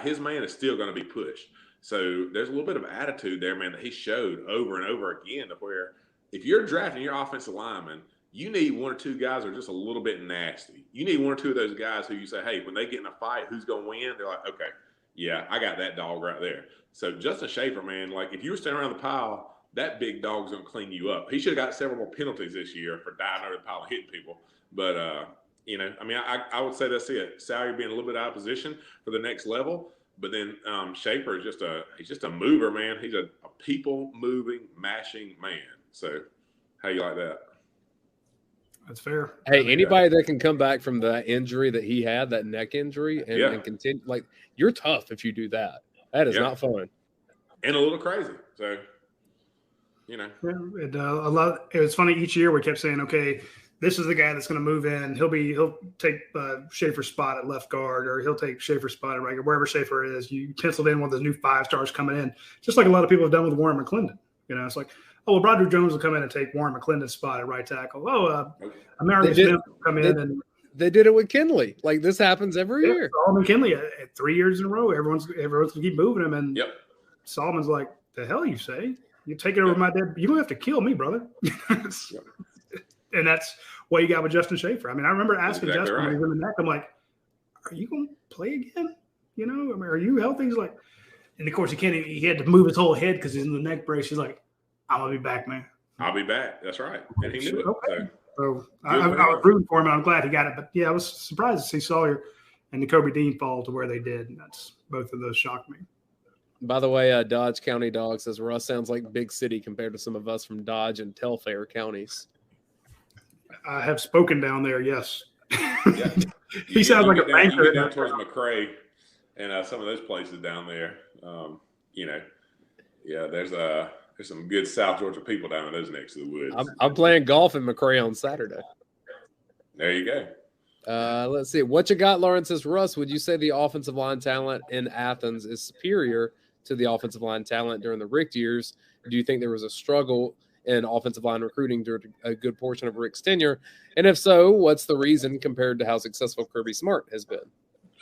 his man is still going to be pushed. So there's a little bit of attitude there, man, that he showed over and over again to where if you're drafting your offensive lineman, you need 1 or 2 guys that are just a little bit nasty. You need 1 or 2 of those guys who you say, hey, when they get in a fight, who's going to win? They're like, okay, yeah, I got that dog right there. So Justin Shafer, man, like if you were standing around the pile, that big dog's going to clean you up. He should have got several more penalties this year for diving over the pile and hitting people. But, I would say that's it. Sawyer being a little bit out of position for the next level. But then Shafer is he's just a mover, man. He's a people-moving, mashing man. So how you like that? That's fair. Hey, anybody that can come back from the injury that he had, that neck injury, and continue, you're tough if you do that. That is not fun. And a little crazy. So, It was funny each year we kept saying, okay, this is the guy that's going to move in. He'll take Shafer's spot at left guard, or he'll take Shafer's spot at right guard, wherever Shafer is. You penciled in one of those new 5-stars coming in, just like a lot of people have done with Warren McClendon. It's like, Broderick Jones will come in and take Warren McClendon's spot at right tackle. American Smith will come in and they did it with Kinley. Like this happens every year. Solomon Kinley at 3 years in a row. Everyone's gonna keep moving him, and Solomon's like, the hell you say? You take it over my dad. You're going to have to kill me, brother. And that's what you got with Justin Shafer. I mean, I remember asking Justin when he was in the neck, I'm like, are you going to play again? You know, I mean, are you healthy? He's like, and of course he had to move his whole head because he's in the neck brace. He's like, I'm going to be back, man. I'll be back. That's right. And he knew it. Okay. So I was rooting for him, and I'm glad he got it. But, yeah, I was surprised to see Sawyer and the Kobe Dean fall to where they did. And both of those shocked me. By the way, Dodge County Dog says Russ sounds like big city compared to some of us from Dodge and Telfair counties. I have spoken down there, yes. Yeah. He sounds like a banker. You get down towards McRae and some of those places down there. There's some good South Georgia people down in those necks of the woods. I'm playing golf in McRae on Saturday. There you go. Let's see. What you got, Lawrence? Says, Russ, would you say the offensive line talent in Athens is superior to the offensive line talent during the Rick years? Do you think there was a struggle in offensive line recruiting during a good portion of Rick's tenure? And if so, what's the reason compared to how successful Kirby Smart has been?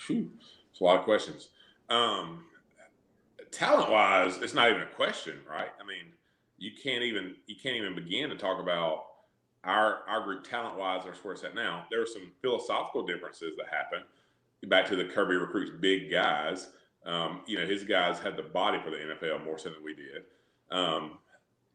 It's a lot of questions. Talent-wise, it's not even a question, right? I mean, you can't even begin to talk about our group talent-wise versus where it's at now. There were some philosophical differences that happened. Back to the Kirby recruits big guys. His guys had the body for the NFL more so than we did. I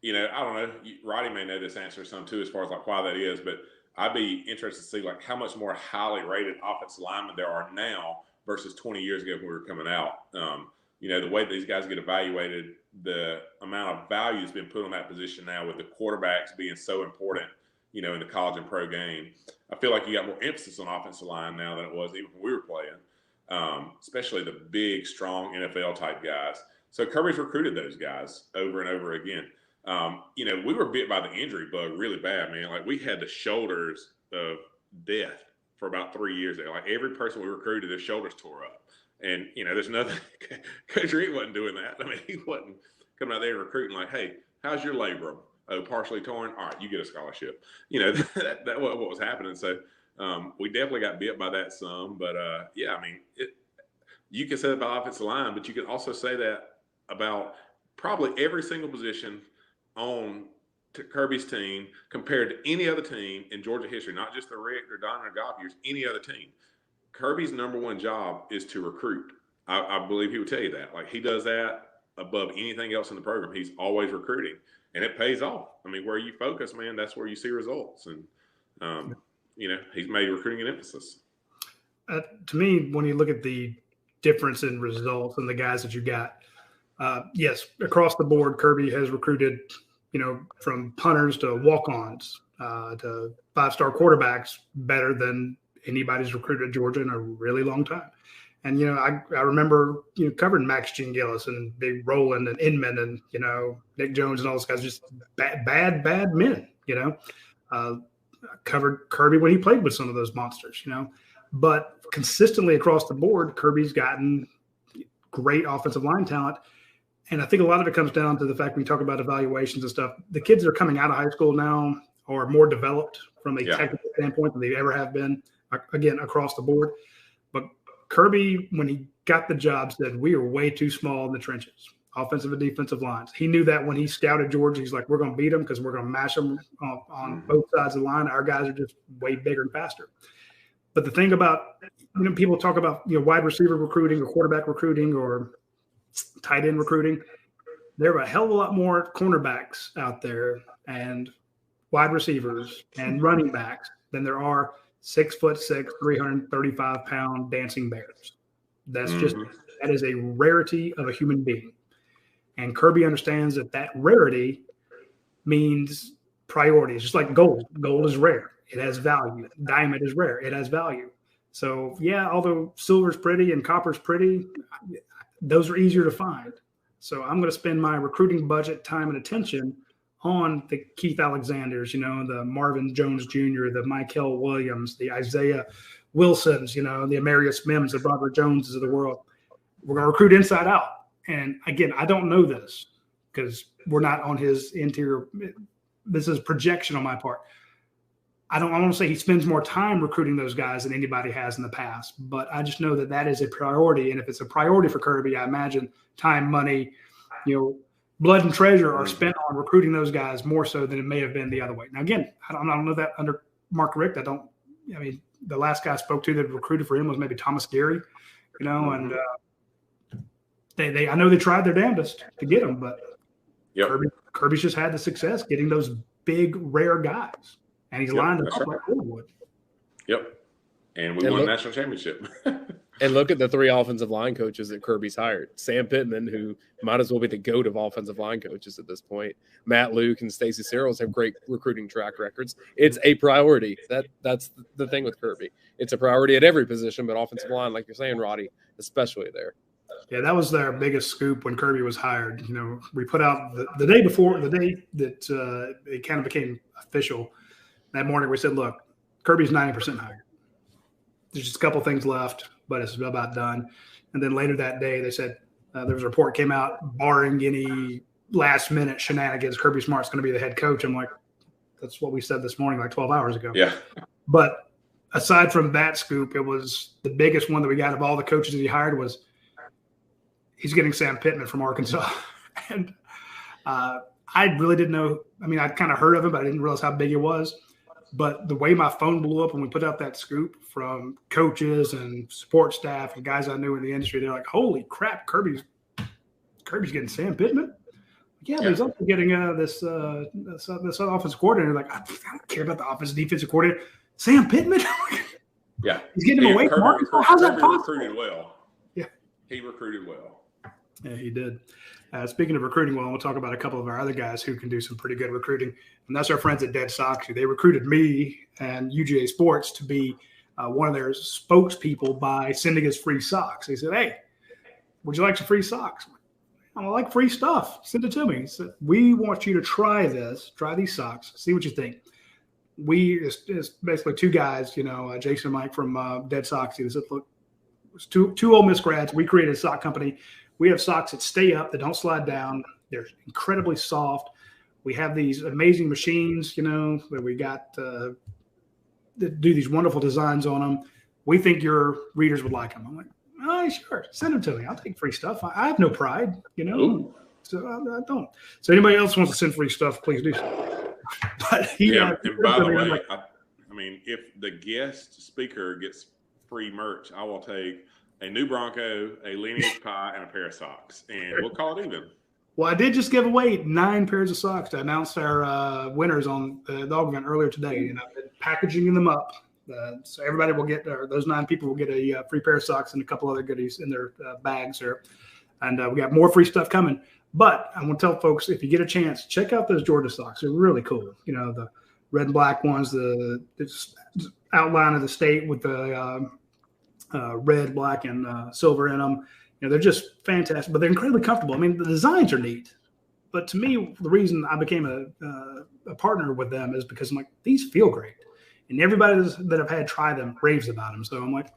don't know. Radi may know this answer some too, as far as like why that is, but I'd be interested to see like how much more highly rated offensive linemen there are now versus 20 years ago when we were coming out. The way these guys get evaluated, the amount of value that's been put on that position now with the quarterbacks being so important, in the college and pro game. I feel like you got more emphasis on offensive line now than it was even when we were playing, especially the big, strong NFL type guys. So Kirby's recruited those guys over and over again. We were bit by the injury bug really bad, man. Like we had the shoulders of death for about 3 years there. Like every person we recruited, their shoulders tore up. And, there's nothing – Coach Reed wasn't doing that. I mean, he wasn't coming out there and recruiting like, hey, how's your labrum? Oh, partially torn? All right, you get a scholarship. That what was happening. So we definitely got bit by that some. But, you can say that about offensive line, but you can also say that about probably every single position on Kirby's team compared to any other team in Georgia history, not just the Rick or Donnan or Goff years, any other team. Kirby's number one job is to recruit. I believe he would tell you that. Like he does that above anything else in the program. He's always recruiting, and it pays off. I mean, where you focus, man, that's where you see results. And, he's made recruiting an emphasis. To me, when you look at the difference in results and the guys that you got, yes, across the board, Kirby has recruited, from punters to walk-ons to five-star quarterbacks better than anybody's recruited at Georgia in a really long time. And, I remember, covering Max Gene Gillis and Big Roland and Inman and, Nick Jones and all those guys, just bad men, covered Kirby when he played with some of those monsters, But consistently across the board, Kirby's gotten great offensive line talent. And I think a lot of it comes down to the fact when we talk about evaluations and stuff, the kids that are coming out of high school now are more developed from a technical standpoint than they ever have been, again, across the board. But Kirby, when he got the job, said, we are way too small in the trenches, offensive and defensive lines. He knew that when he scouted Georgia. He's like, we're going to beat them because we're going to mash them on both sides of the line. Our guys are just way bigger and faster. But the thing about, people talk about, wide receiver recruiting or quarterback recruiting or tight end recruiting. There are a hell of a lot more cornerbacks out there and wide receivers and running backs than there are 6'6", 335-pound dancing bears. That's that is a rarity of a human being. And Kirby understands that rarity means priority. It's just like gold. Gold is rare. It has value. Diamond is rare. It has value. So, although silver's pretty and copper's pretty, those are easier to find. So I'm going to spend my recruiting budget, time, and attention on the Keith Alexanders, the Marvin Jones Jr., the Michael Williams, the Isaiah Wilsons, the Amarius Mims, the Broderick Joneses of the world. We're going to recruit inside out. And again, I don't know this because we're not on his interior. This is projection on my part. I want to say he spends more time recruiting those guys than anybody has in the past, but I just know that is a priority. And if it's a priority for Kirby, I imagine time, money, blood and treasure are spent on recruiting those guys more so than it may have been the other way. Now, again, I don't know that under Mark Richt. The last guy I spoke to that recruited for him was maybe Thomas Gary, and I know they tried their damnedest to get him, but Kirby's just had the success getting those big, rare guys, and he's lined up like Woodwood. Yep. And we won a national championship. And look at the 3 offensive line coaches that Kirby's hired. Sam Pittman, who might as well be the GOAT of offensive line coaches at this point. Matt Luke and Stacey Searles have great recruiting track records. It's a priority. That's the thing with Kirby. It's a priority at every position, but offensive line, like you're saying, Radi, especially there. Yeah, that was their biggest scoop when Kirby was hired. We put out the day before, the day that it kind of became official. That morning we said, look, Kirby's 90% hired. There's just a couple things left, but it's about done. And then later that day, they said there was a report came out barring any last-minute shenanigans, Kirby Smart's going to be the head coach. I'm like, that's what we said this morning, like 12 hours ago. Yeah. But aside from that scoop, it was the biggest one that we got of all the coaches that he hired was he's getting Sam Pittman from Arkansas. And I really didn't know. I mean, I'd kind of heard of him, but I didn't realize how big it was. But the way my phone blew up when we put out that scoop from coaches and support staff and guys I knew in the industry, they're like, holy crap, Kirby's getting Sam Pittman? Yeah, but he's also getting this offensive coordinator. Like, I don't care about the offensive defensive coordinator. Sam Pittman? Yeah. He's getting him away from Arkansas. How's that possible? Recruited well. Yeah. He recruited well. Yeah, he did. Speaking of recruiting well, we'll talk about a couple of our other guys who can do some pretty good recruiting, and that's our friends at Dead Soxy. They recruited me and UGASports to be one of their spokespeople by sending us free socks. They said, hey, would you like some free socks? I like free stuff. Send it to me. He said, we want you to try these socks, see what you think. It's basically 2 guys, Jason and Mike from Dead Soxy. They said, look, it's two Ole Miss grads. We created a sock company. We have socks that stay up, that don't slide down. They're incredibly soft. We have these amazing machines, that we got that do these wonderful designs on them. We think your readers would like them. I'm like, oh, sure. Send them to me. I'll take free stuff. I have no pride, Ooh. So I don't. So anybody else wants to send free stuff, please do so. But and by the way, I mean, if the guest speaker gets free merch, I will take a new Bronco, a lineage pie, and a pair of socks, and we'll call it even. Well, I did just give away 9 pairs of socks to announce our winners on the dog event earlier today, and I've been packaging them up. So everybody will get, those 9 people will get a free pair of socks and a couple other goodies in their bags there. And we got more free stuff coming. But I want to tell folks, if you get a chance, check out those Georgia socks. They're really cool. The red and black ones, the outline of the state with the red, black, and silver in them. They're just fantastic, but they're incredibly comfortable. I mean, the designs are neat. But to me, the reason I became a partner with them is because I'm like, these feel great. And everybody that I've had try them raves about them. So I'm like,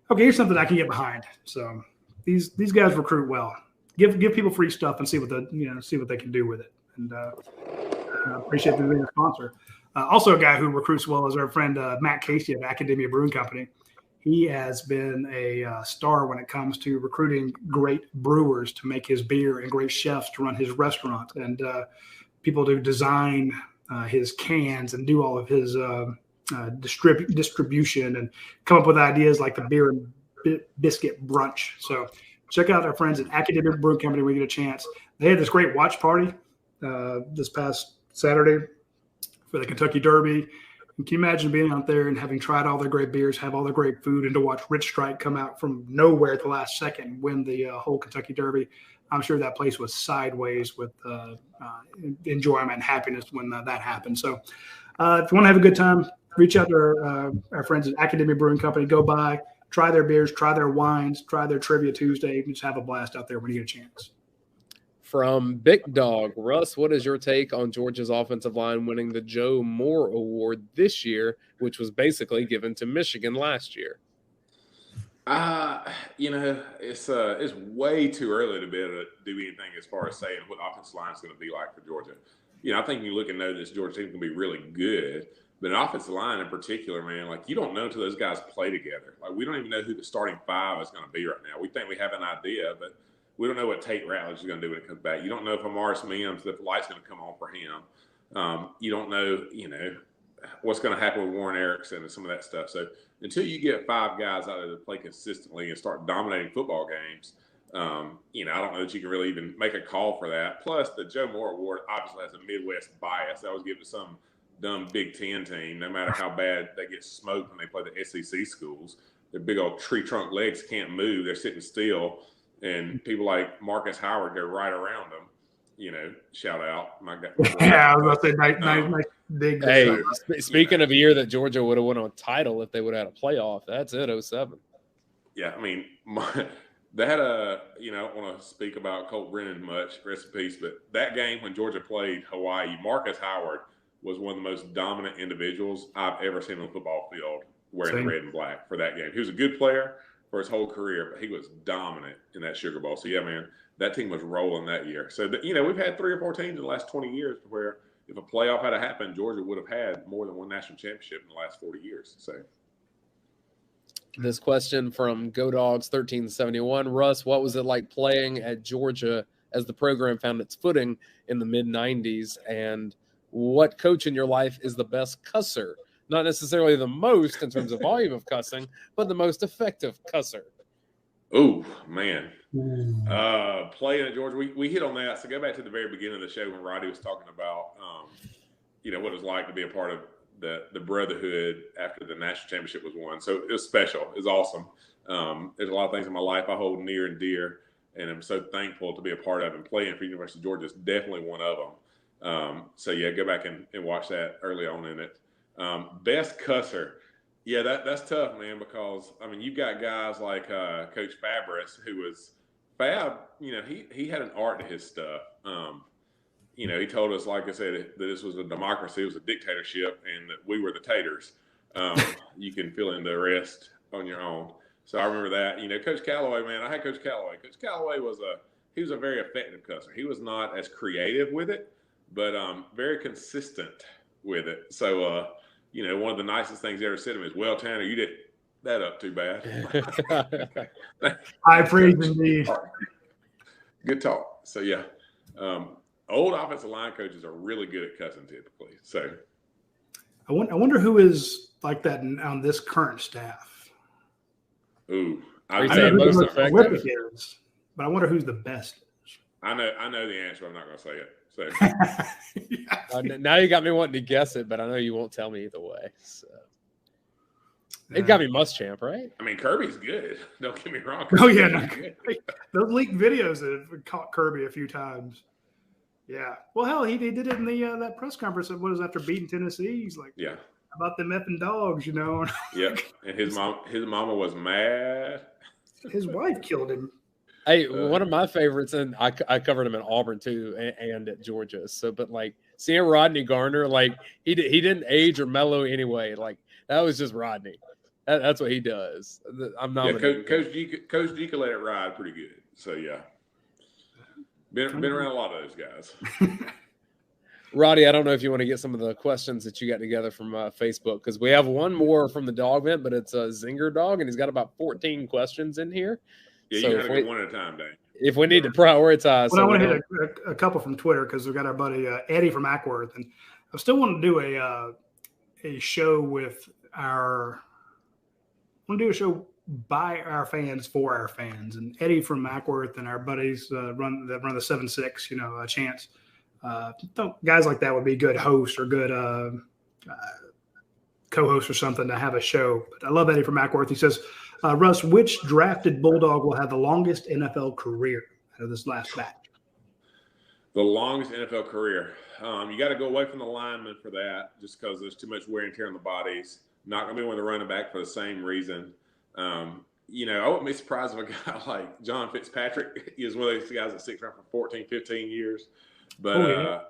okay, here's something I can get behind. So these guys recruit well. Give people free stuff and see what they can do with it. And I appreciate them being a sponsor. Also, a guy who recruits well is our friend Matt Casey of Academia Brewing Company. He has been a star when it comes to recruiting great brewers to make his beer and great chefs to run his restaurant, and people to design his cans and do all of his distribution and come up with ideas like the beer and biscuit brunch. So check out our friends at Academic Brewing Company when you get a chance. They had this great watch party this past Saturday for the Kentucky Derby. And can you imagine being out there and having tried all their great beers, have all their great food, and to watch Rich Strike come out from nowhere at the llast second and win the whole Kentucky Derby? I'm sure that place was sideways with enjoyment and happiness when that happened. So if you want to have a good time, reach out to our friends at Academia Brewing Company. Go by, try their beers, try their wines, try their Trivia Tuesday. Just have a blast out there when you get a chance. From Big Dog, Russ, what is your take on Georgia's offensive line winning the Joe Moore Award this year, which was basically given to Michigan last year? It's way too early to be able to do anything as far as saying what offensive line is going to be like for Georgia. I think you look and know this Georgia team can be really good, but an offensive line in particular, man, like you don't know until those guys play together. Like we don't even know who the starting 5 is going to be right now. We think we have an idea, but We don't know what Tate Ratledge is going to do when it comes back. You don't know if Amaris Mims, if the light's going to come on for him. You don't know, what's going to happen with Warren Erickson and some of that stuff. So until you get 5 guys out there to play consistently and start dominating football games, I don't know that you can really even make a call for that. Plus, the Joe Moore Award obviously has a Midwest bias. That always given to some dumb Big Ten team, no matter how bad they get smoked when they play the SEC schools. Their big old tree trunk legs can't move. They're sitting still. And people like Marcus Howard go right around them. Shout out. My guy. Yeah, I was about to say, nice big. Hey, speaking of a year that Georgia would have won a title if they would have had a playoff, that's it, 07. Yeah, I mean, they had I don't want to speak about Colt Brennan much, rest in peace, but that game when Georgia played Hawaii, Marcus Howard was one of the most dominant individuals I've ever seen on the football field wearing red and black for that game. He was a good player for his whole career, but he was dominant in that Sugar Bowl. So, yeah, man, that team was rolling that year. So, we've had 3 or 4 teams in the last 20 years where if a playoff had happened, Georgia would have had more than one national championship in the last 40 years. So, this question from GoDogs1371. Russ, what was it like playing at Georgia as the program found its footing in the mid-'90s? And what coach in your life is the best cusser? Not necessarily the most in terms of volume of cussing, but the most effective cusser. Oh, man. Playing at Georgia, we hit on that. So go back to the very beginning of the show when Radi was talking about, what it was like to be a part of the brotherhood after the national championship was won. So it was special. It was awesome. There's a lot of things in my life I hold near and dear, and I'm so thankful to be a part of, and playing for University of Georgia is definitely one of them. So, yeah, go back and watch that early on in it. Best cusser. Yeah, that's tough, man, because, you've got guys like Coach Fabris, who was Fab, he had an art to his stuff. He told us, like I said, that this was a democracy, it was a dictatorship, and that we were the taters. You can fill in the rest on your own. So I remember that. Coach Calloway, man, I had Coach Calloway. Coach Calloway was a very effective cusser. He was not as creative with it, but very consistent with it. So, one of the nicest things he ever said to me is, "Well, Tanner, you didn't that up too bad." I praise indeed. Good talk. So, yeah. Old offensive line coaches are really good at cussing typically. So, I wonder who is like that on this current staff. Ooh, I know most effective is, but I wonder who's the best. I know the answer. I'm not going to say it. So now you got me wanting to guess it, but I know you won't tell me either way. So it got me Muschamp, right? Kirby's good. Don't get me wrong. Those leaked videos that have caught Kirby a few times. Yeah. Well, hell, he did it in the that press conference. What was after beating Tennessee? He's like, yeah, about them effing dogs, Yep. And his mama was mad. His wife killed him. Hey, one of my favorites, and I covered him in Auburn too, and at Georgia. So, but like seeing Rodney Garner, like he didn't age or mellow anyway. Like that was just Rodney. That's what he does. I'm not. Yeah, Coach G can let it ride pretty good. So yeah, been around a lot of those guys. Radi, I don't know if you want to get some of the questions that you got together from Facebook, because we have one more from the dog vent, but it's a Zinger dog, and he's got about 14 questions in here. Yeah, you got to go one at a time, Dayne. If we need to prioritize. Well, I want to hit a couple from Twitter because we've got our buddy Eddie from Ackworth, and I still want to do a show with our. I want to do a show by our fans for our fans, and Eddie from Ackworth and our buddies run the 7-6. Chance. Guys like that would be good hosts or good co-hosts or something to have a show. But I love Eddie from Ackworth. He says, Russ, which drafted Bulldog will have the longest NFL career out of this last batch? The longest NFL career. You got to go away from the linemen for that just because there's too much wear and tear on the bodies. Not going to be one of the running back for the same reason. I wouldn't be surprised if a guy like John Fitzpatrick is one of those guys that sticks around for 14, 15 years. But,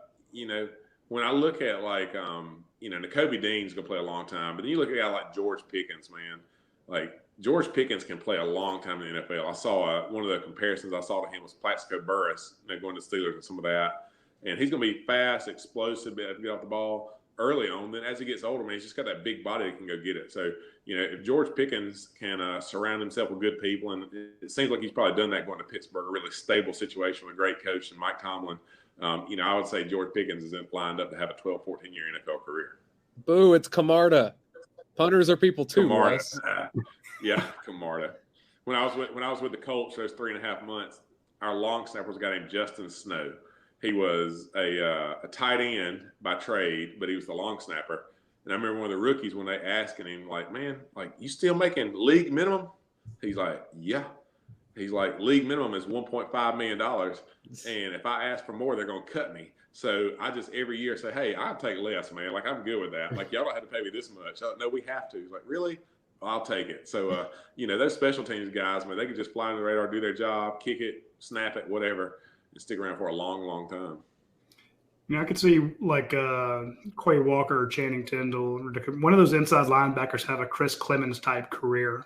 when I look at Nakobe Dean's going to play a long time. But then you look at a guy like George Pickens, man. Like, George Pickens can play a long time in the NFL. I saw one of the comparisons I saw to him was Plaxico Burress, going to Steelers and some of that. And he's going to be fast, explosive, be able to get off the ball. early on. Then as he gets older, man, he's just got that big body that can go get it. So, if George Pickens can surround himself with good people, and it seems like he's probably done that going to Pittsburgh, a really stable situation with a great coach and Mike Tomlin. I would say George Pickens is lined up to have a 12, 14-year NFL career. Boo, it's Camarda. Punters are people too, Camarda. Yeah, Camarda. When I was with the Colts those 3.5 months, our long snapper was a guy named Justin Snow. He was a tight end by trade, but he was the long snapper. And I remember one of the rookies when they asking him, like, man, like, you still making league minimum? He's like, yeah. He's like, league minimum is $1.5 million. And if I ask for more, they're going to cut me. So I just every year say, hey, I'll take less, man. Like, I'm good with that. Like, y'all don't have to pay me this much. No, we have to. He's like, really? Well, I'll take it. So, those special teams guys, man, they can just fly under the radar, do their job, kick it, snap it, whatever, and stick around for a long, long time. I could see like Quay Walker or Channing Tindall. One of those inside linebackers have a Chris Clemens type career,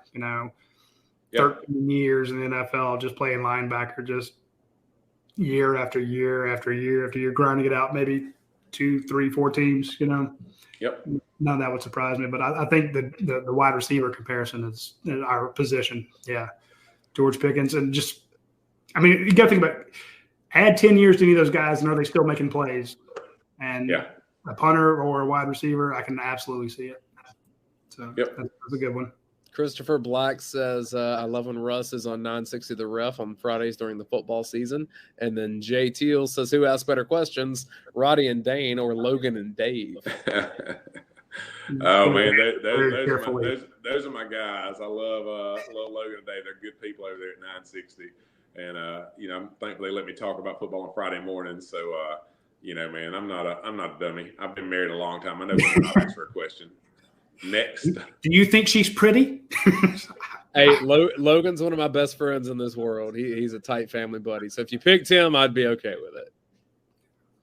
13 years in the NFL, just playing linebacker, just year after year after year after year, grinding it out, maybe 2, 3, 4 teams, Yep. None of that would surprise me. But I think the wide receiver comparison is in our position. Yeah. George Pickens. And you got to think about add 10 years to any of those guys, and are they still making plays? And a punter or a wide receiver, I can absolutely see it. So that's a good one. Christopher Black says, I love when Russ is on 960 The Ref on Fridays during the football season. And then Jay Teal says, who asks better questions, Radi and Dayne or Logan and Dave? Oh, man, those are my guys. I love Logan and Dave. They're good people over there at 960. And, I'm thankful they let me talk about football on Friday mornings. So, man, I'm not a dummy. I've been married a long time. I know when I ask for a question. Next. Do you think she's pretty? Hey, Logan's one of my best friends in this world. He's a tight family buddy. So if you picked him, I'd be okay with it.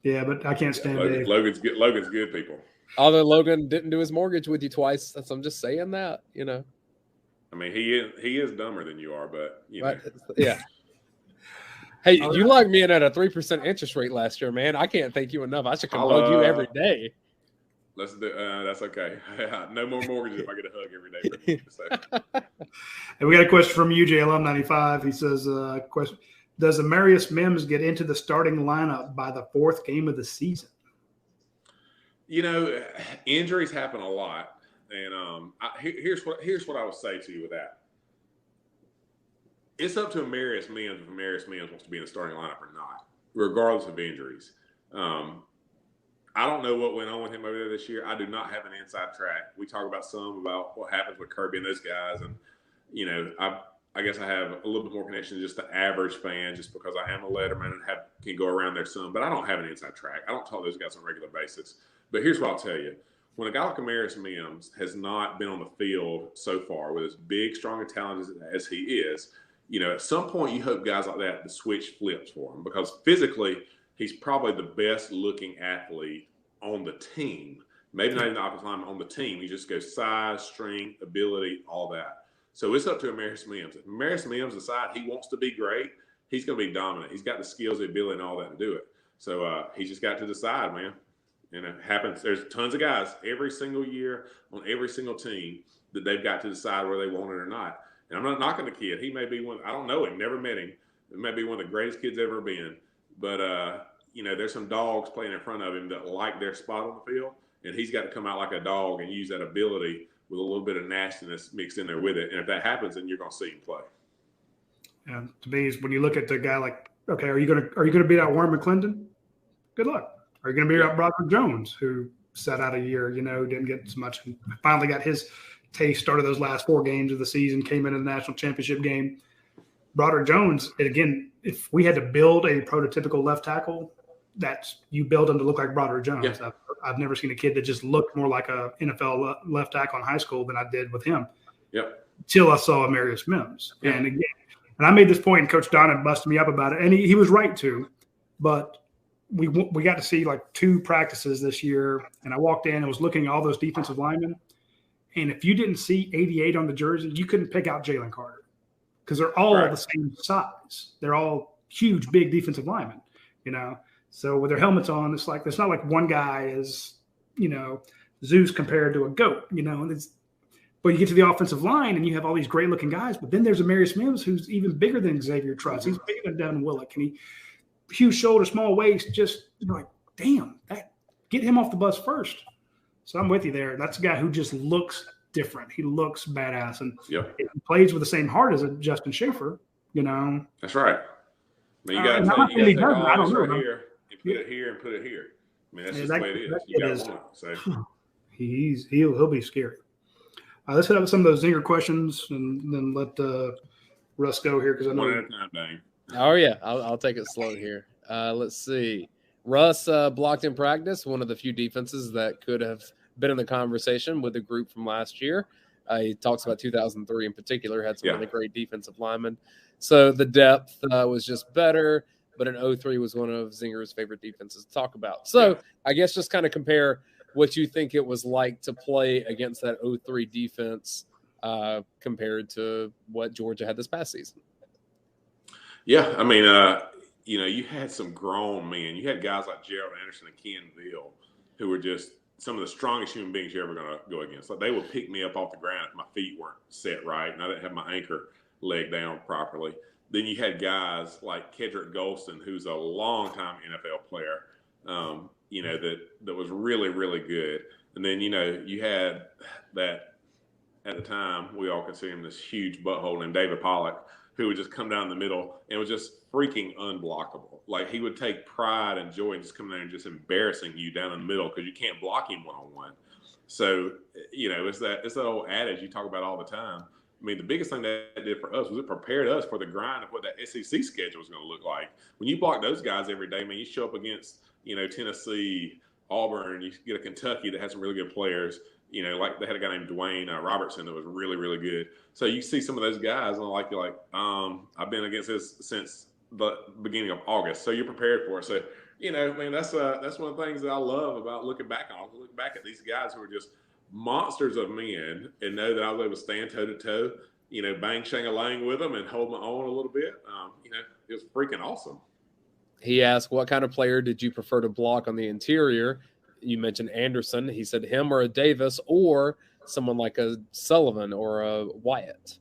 Yeah, but I can't stand Dave. Logan's good people. Although Logan didn't do his mortgage with you twice. I'm just saying that, I mean, he is dumber than you are, but, Right. Yeah. Hey, you locked me in at a 3% interest rate last year, man. I can't thank you enough. I should come hug you every day. Let's do. That's okay. No more mortgages if I get a hug every day. From you, so. And we got a question from UJ Alum 95. He says, "Question: does Amarius Mims get into the starting lineup by the 4th game of the season?" Injuries happen a lot, and here's what I would say to you with that. It's up to Amarius Mims if Amarius Mims wants to be in the starting lineup or not, regardless of injuries. I don't know what went on with him over there this year. I do not have an inside track. We talk about what happens with Kirby and those guys, and I guess I have a little bit more connection to just the average fan, just because I am a letterman and can go around there some. But I don't have an inside track. I don't talk to those guys on a regular basis. But here's what I'll tell you: when a guy like Amarius Mims has not been on the field so far with as big, strong, and talented as he is, at some point you hope guys like that, the switch flips for him, because physically he's probably the best looking athlete on the team. Maybe not even the offensive lineman, on the team. He just goes size, strength, ability, all that. So it's up to Amarius Mims. If Amarius Mims decides he wants to be great, he's going to be dominant. He's got the skills, the ability, and all that to do it. So he's just got to decide, man. And it happens. There's tons of guys every single year on every single team that they've got to decide whether they want it or not. And I'm not knocking the kid. He may be one. I don't know him. Never met him. It may be one of the greatest kids ever been. But, there's some dogs playing in front of him that like their spot on the field. And he's got to come out like a dog and use that ability with a little bit of nastiness mixed in there with it. And if that happens, then you're going to see him play. Yeah, to me, when you look at the guy like, okay, are you gonna beat out Warren McClendon? Good luck. Are you going to beat out Broderick Jones, who sat out a year, didn't get as much, finally got his taste, started those last 4 games of the season, came into the national championship game. Broderick Jones, again, if we had to build a prototypical left tackle, you build him to look like Broderick Jones. Yeah. I've never seen a kid that just looked more like a NFL left tackle in high school than I did with him. Yep. Till I saw Amarius Mims. Yeah. And again, I made this point, and Coach Donnan busted me up about it, and he was right too. But we got to see like 2 practices this year, and I walked in and was looking at all those defensive linemen. And if you didn't see 88 on the jersey, you couldn't pick out Jalen Carter, because they're all the same size. They're all huge, big defensive linemen, So with their helmets on, it's not like one guy is, Zeus compared to a goat, but you get to the offensive line and you have all these great looking guys, but then there's Amarius Mims who's even bigger than Xavier Truss. He's bigger than Devin Willock, and he huge shoulder, small waist, just like, damn, get him off the bus first. So I'm with you there. That's a guy who just looks different. He looks badass, and he plays with the same heart as a Justin Shafer, That's right. I mean, you got to take all this right here, and put it here and put it here. I mean, that's just the way it is. You got to want it. So he'll be scary. Let's hit up some of those zinger questions and then let Russ go here because I know. One at a time, Dayne. Oh yeah, I'll take it slow here. Let's see. Russ blocked in practice, one of the few defenses that could have been in the conversation with the group from last year. He talks about 2003 in particular, had some really great defensive linemen. So the depth was just better, but an 03 was one of Zinger's favorite defenses to talk about. So I guess just kind of compare what you think it was like to play against that 03 defense compared to what Georgia had this past season. Yeah, I mean, you had some grown men. You had guys like Gerald Anderson and Ken Veal who were just some of the strongest human beings you're ever going to go against. Like, they would pick me up off the ground if my feet weren't set right and I didn't have my anchor leg down properly. Then you had guys like Kedrick Golston, who's a long-time NFL player, that was really, really good. And then, you had that, at the time, we all considered him this huge butthole named David Pollock, who would just come down the middle and was just freaking unblockable. Like, he would take pride and joy in just coming there and just embarrassing you down in the middle because you can't block him one-on-one. So, it's that old adage you talk about all the time. I mean, the biggest thing that did for us was it prepared us for the grind of what that SEC schedule was going to look like. When you block those guys every day, man, you show up against, Tennessee, Auburn, you get a Kentucky that has some really good players. Like they had a guy named Dwayne Robertson that was really, really good. So you see some of those guys and you're like, I've been against this since the beginning of August. So you're prepared for it. So, man, that's one of the things that I love about looking back on. Look back at these guys who are just monsters of men and know that I was able to stand toe to toe, bang shang-a-lang with them and hold my own a little bit. It was freaking awesome. He asked, what kind of player did you prefer to block on the interior? You mentioned Anderson. He said him or a Davis or someone like a Sullivan or a Wyatt.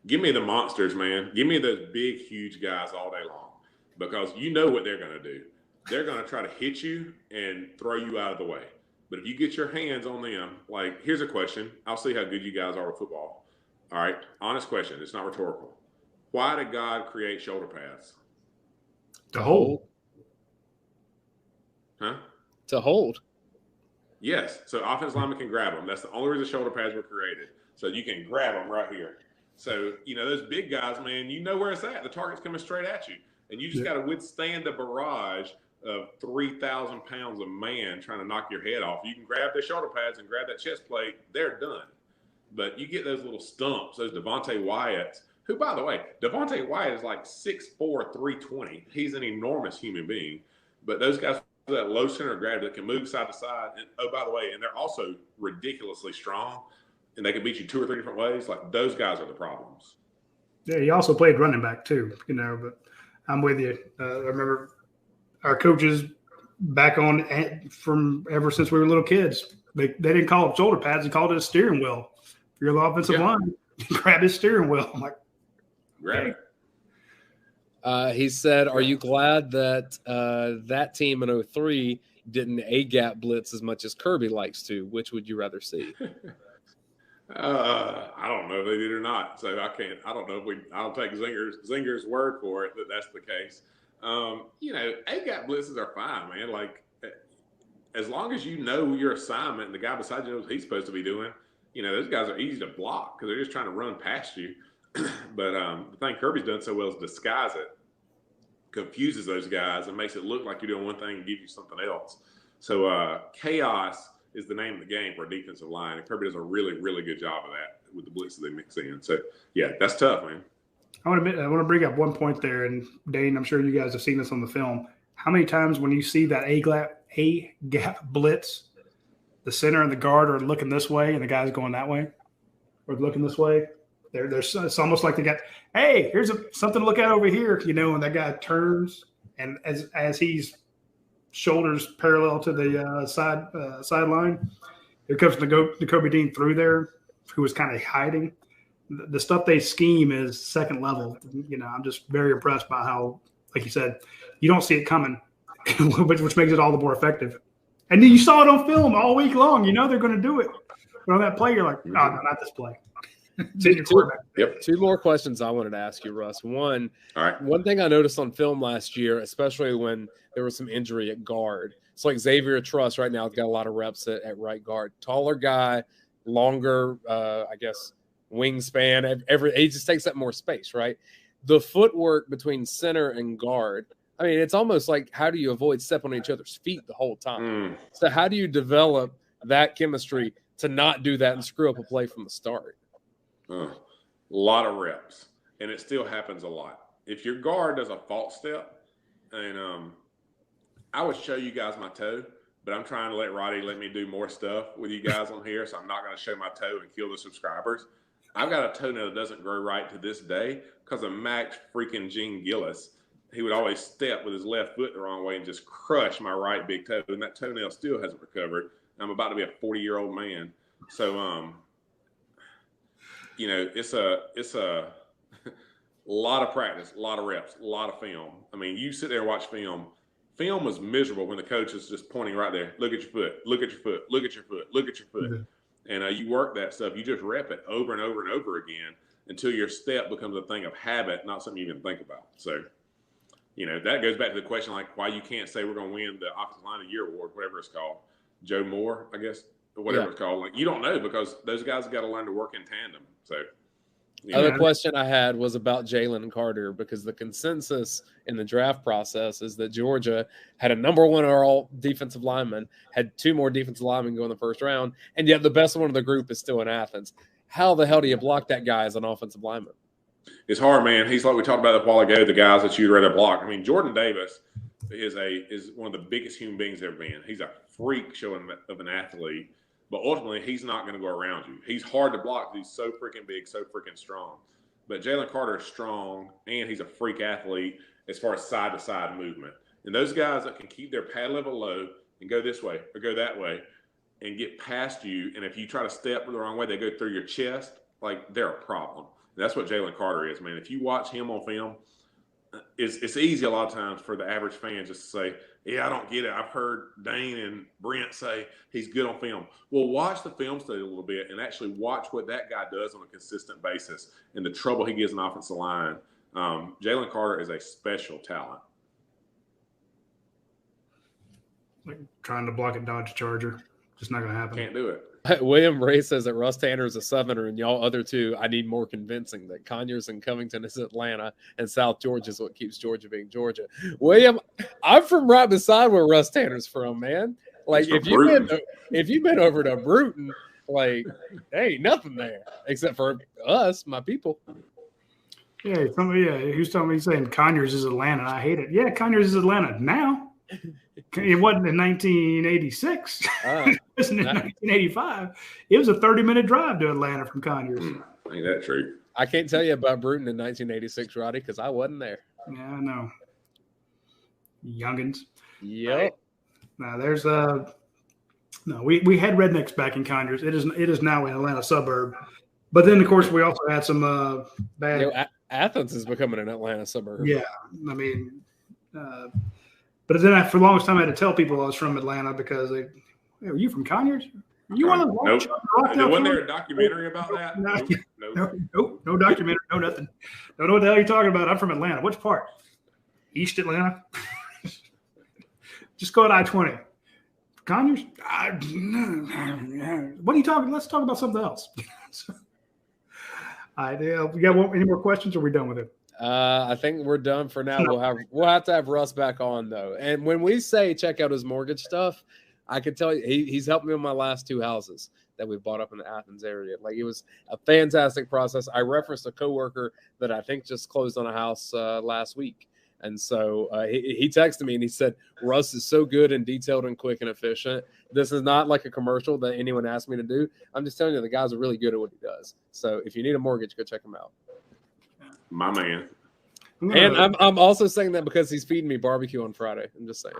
Give me the monsters, man. Give me those big, huge guys all day long because you know what they're going to do. They're going to try to hit you and throw you out of the way. But if you get your hands on them, like, here's a question. I'll see how good you guys are with football. All right, honest question. It's not rhetorical. Why did God create shoulder pads? To hold. Huh? To hold. Yes. So offensive linemen can grab them. That's the only reason shoulder pads were created. So you can grab them right here. So, those big guys, man, you know where it's at. The target's coming straight at you. And you just got to withstand the barrage of 3,000 pounds of man trying to knock your head off. You can grab their shoulder pads and grab that chest plate. They're done. But you get those little stumps, those Devontae Wyatts, who, by the way, Devontae Wyatt is like 6'4", 320. He's an enormous human being. But those guys with that low center of gravity that can move side to side. And, oh, by the way, and they're also ridiculously strong. And they can beat you 2 or 3 different ways. Like, those guys are the problems. Yeah, he also played running back too, but I'm with you. I remember our coaches back on from ever since we were little kids. They didn't call it shoulder pads; they called it a steering wheel. If you're the offensive line, you grab his steering wheel. I'm like, grab it. He said, "Are you glad that that team in 03 didn't A-gap blitz as much as Kirby likes to? Which would you rather see?" I don't know if they did or not. So I don't know if I'll take Zinger's word for it that that's the case. A-gap blitzes are fine, man. Like, as long as you know your assignment and the guy beside you knows what he's supposed to be doing, those guys are easy to block because they're just trying to run past you. But the thing Kirby's done so well is disguise it, confuses those guys and makes it look like you're doing one thing and give you something else. So chaos is the name of the game for a defensive line. And Kirby does a really, really good job of that with the blitz that they mix in. So, yeah, that's tough, man. I want to bring up one point there, and Dayne, I'm sure you guys have seen this on the film. How many times when you see that A-gap blitz, the center and the guard are looking this way and the guy's going that way or looking this way? It's almost like they got, hey, here's something to look at over here, and that guy turns, and as he's shoulders parallel to the sideline. Here comes Nakobe Dean through there, who was kind of hiding. The stuff they scheme is second level. I'm just very impressed by how, like you said, you don't see it coming, which makes it all the more effective. And you saw it on film all week long. They're going to do it. But on that play, you're like, oh, no, not this play. Two more questions I wanted to ask you, Russ. One thing I noticed on film last year, especially when there was some injury at guard, it's like Xavier Truss right now has got a lot of reps at right guard. Taller guy, longer, I guess, wingspan. He just takes up more space, right? The footwork between center and guard, I mean, it's almost like how do you avoid stepping on each other's feet the whole time? So how do you develop that chemistry to not do that and screw up a play from the start? A lot of reps, and it still happens a lot. If your guard does a false step, and I would show you guys my toe, but I'm trying to let Radi let me do more stuff with you guys on here, so I'm not going to show my toe and kill the subscribers. I've got a toenail that doesn't grow right to this day because of Max freaking Gene Gillis. He would always step with his left foot the wrong way and just crush my right big toe, and that toenail still hasn't recovered. I'm about to be a 40-year-old man, so it's a lot of practice, a lot of reps, a lot of film. I mean, you sit there and watch film. Film is miserable when the coach is just pointing right there. Look at your foot. Look at your foot. Look at your foot. Look at your foot. Mm-hmm. And you work that stuff. You just rep it over and over and over again until your step becomes a thing of habit, not something you even think about. So, that goes back to the question, like, why you can't say we're going to win the Offensive Line of the Year award, whatever it's called. Joe Moore, I guess, or whatever it's called. Like, you don't know because those guys have got to learn to work in tandem. So, Other question I had was about Jalen Carter, because the consensus in the draft process is that Georgia had a number one overall defensive lineman, had two more defensive linemen go in the first round, and yet the best one of the group is still in Athens. How the hell do you block that guy as an offensive lineman? It's hard, man. He's like we talked about a while ago, the guys that you'd rather block. I mean, Jordan Davis is one of the biggest human beings ever been. He's a freak show of an athlete. But ultimately, he's not going to go around you. He's hard to block. He's so freaking big, so freaking strong. But Jalen Carter is strong, and he's a freak athlete as far as side-to-side movement. And those guys that can keep their pad level low and go this way or go that way and get past you, and if you try to step the wrong way, they go through your chest, like they're a problem. And that's what Jalen Carter is, man. If you watch him on film, it's easy a lot of times for the average fan just to say, yeah, I don't get it. I've heard Dayne and Brent say he's good on film. Well, watch the film study a little bit and actually watch what that guy does on a consistent basis and the trouble he gives an offensive line. Jalen Carter is a special talent. Like trying to block a Dodge Charger. Just not going to happen. Can't do it. William Ray says that Russ Tanner is a Southerner, and y'all other two, I need more convincing that Conyers and Covington is Atlanta, and South Georgia is what keeps Georgia being Georgia. William, I'm from right beside where Russ Tanner's from, man. Like, if you've been over to Bruton, like, there ain't nothing there except for us, my people. Yeah, who's telling me saying Conyers is Atlanta? I hate it. Yeah, Conyers is Atlanta now. It wasn't in 1986. It wasn't in 1985. It was a 30-minute drive to Atlanta from Conyers. Ain't that true? I can't tell you about Bruton in 1986, Roddy, because I wasn't there. Yeah, I know. Youngins. Yep. Now there's we had rednecks back in Conyers. It is now an Atlanta suburb. But then of course we also had some bad. Athens is becoming an Atlanta suburb. Yeah, I mean. But then for the longest time, I had to tell people I was from Atlanta because hey, are you from Conyers? You want to nope. Wasn't there a documentary about that? No documentary, no nothing. Don't know what the hell you're talking about. I'm from Atlanta. Which part? East Atlanta? Just go to I-20. Conyers? What are you talking? Let's talk about something else. All right, we got any more questions, or are we done with it? I think we're done for now. We'll have to have Russ back on though. And when we say check out his mortgage stuff, I can tell you he's helped me on my last two houses that we bought up in the Athens area. Like, it was a fantastic process. I referenced a coworker that I think just closed on a house last week. And so he texted me and he said, Russ is so good and detailed and quick and efficient. This is not like a commercial that anyone asked me to do. I'm just telling you, the guys are really good at what he does. So if you need a mortgage, go check him out. My man. And I'm also saying that because he's feeding me barbecue on Friday. I'm just saying.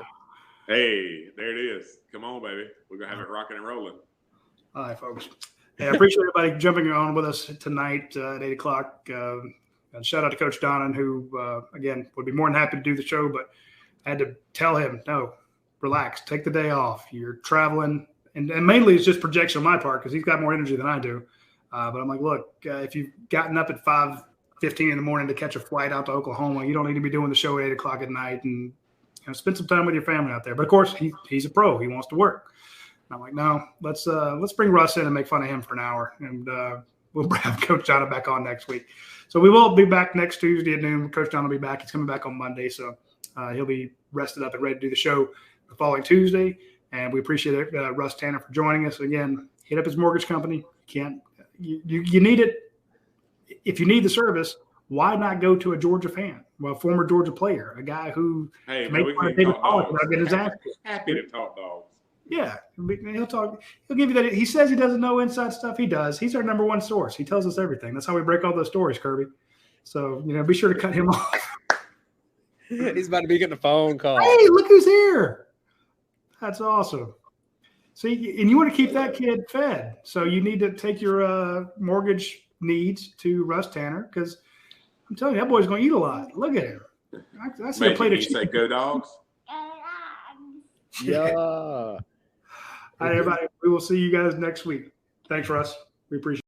Hey, there it is. Come on, baby. We're going to have it rocking and rolling. All right, folks. Hey, I appreciate everybody jumping on with us tonight at 8 o'clock. And shout out to Coach Donnan, who, again, would be more than happy to do the show, but I had to tell him, no, relax, take the day off. You're traveling. And mainly it's just projection on my part because he's got more energy than I do. But I'm like, look, if you've gotten up at 5:15 in the morning to catch a flight out to Oklahoma, you don't need to be doing the show at 8 o'clock at night, and spend some time with your family out there. But of course, he's a pro; he wants to work. And I'm like, no, let's bring Russ in and make fun of him for an hour, and we'll have Coach Donnan back on next week. So we will be back next Tuesday at noon. Coach Donnan will be back. He's coming back on Monday, so he'll be rested up and ready to do the show the following Tuesday. And we appreciate it, Russ Tanner, for joining us again. Hit up his mortgage company. You need it. If you need the service, why not go to a Georgia fan? Well, former Georgia player, a guy who we can talk dogs. Happy to talk dogs. Yeah, he'll talk. He'll give you that. He says he doesn't know inside stuff. He does. He's our number one source. He tells us everything. That's how we break all those stories, Kirby. So be sure to cut him off. He's about to be getting a phone call. Hey, look who's here. That's awesome. See, and you want to keep that kid fed. So you need to take your mortgage needs to Russ Tanner, because I'm telling you, that boy's going to eat a lot. Look at him. I see a plate of chicken. Say go dogs? Yeah. All right, everybody. We will see you guys next week. Thanks, Russ. We appreciate it.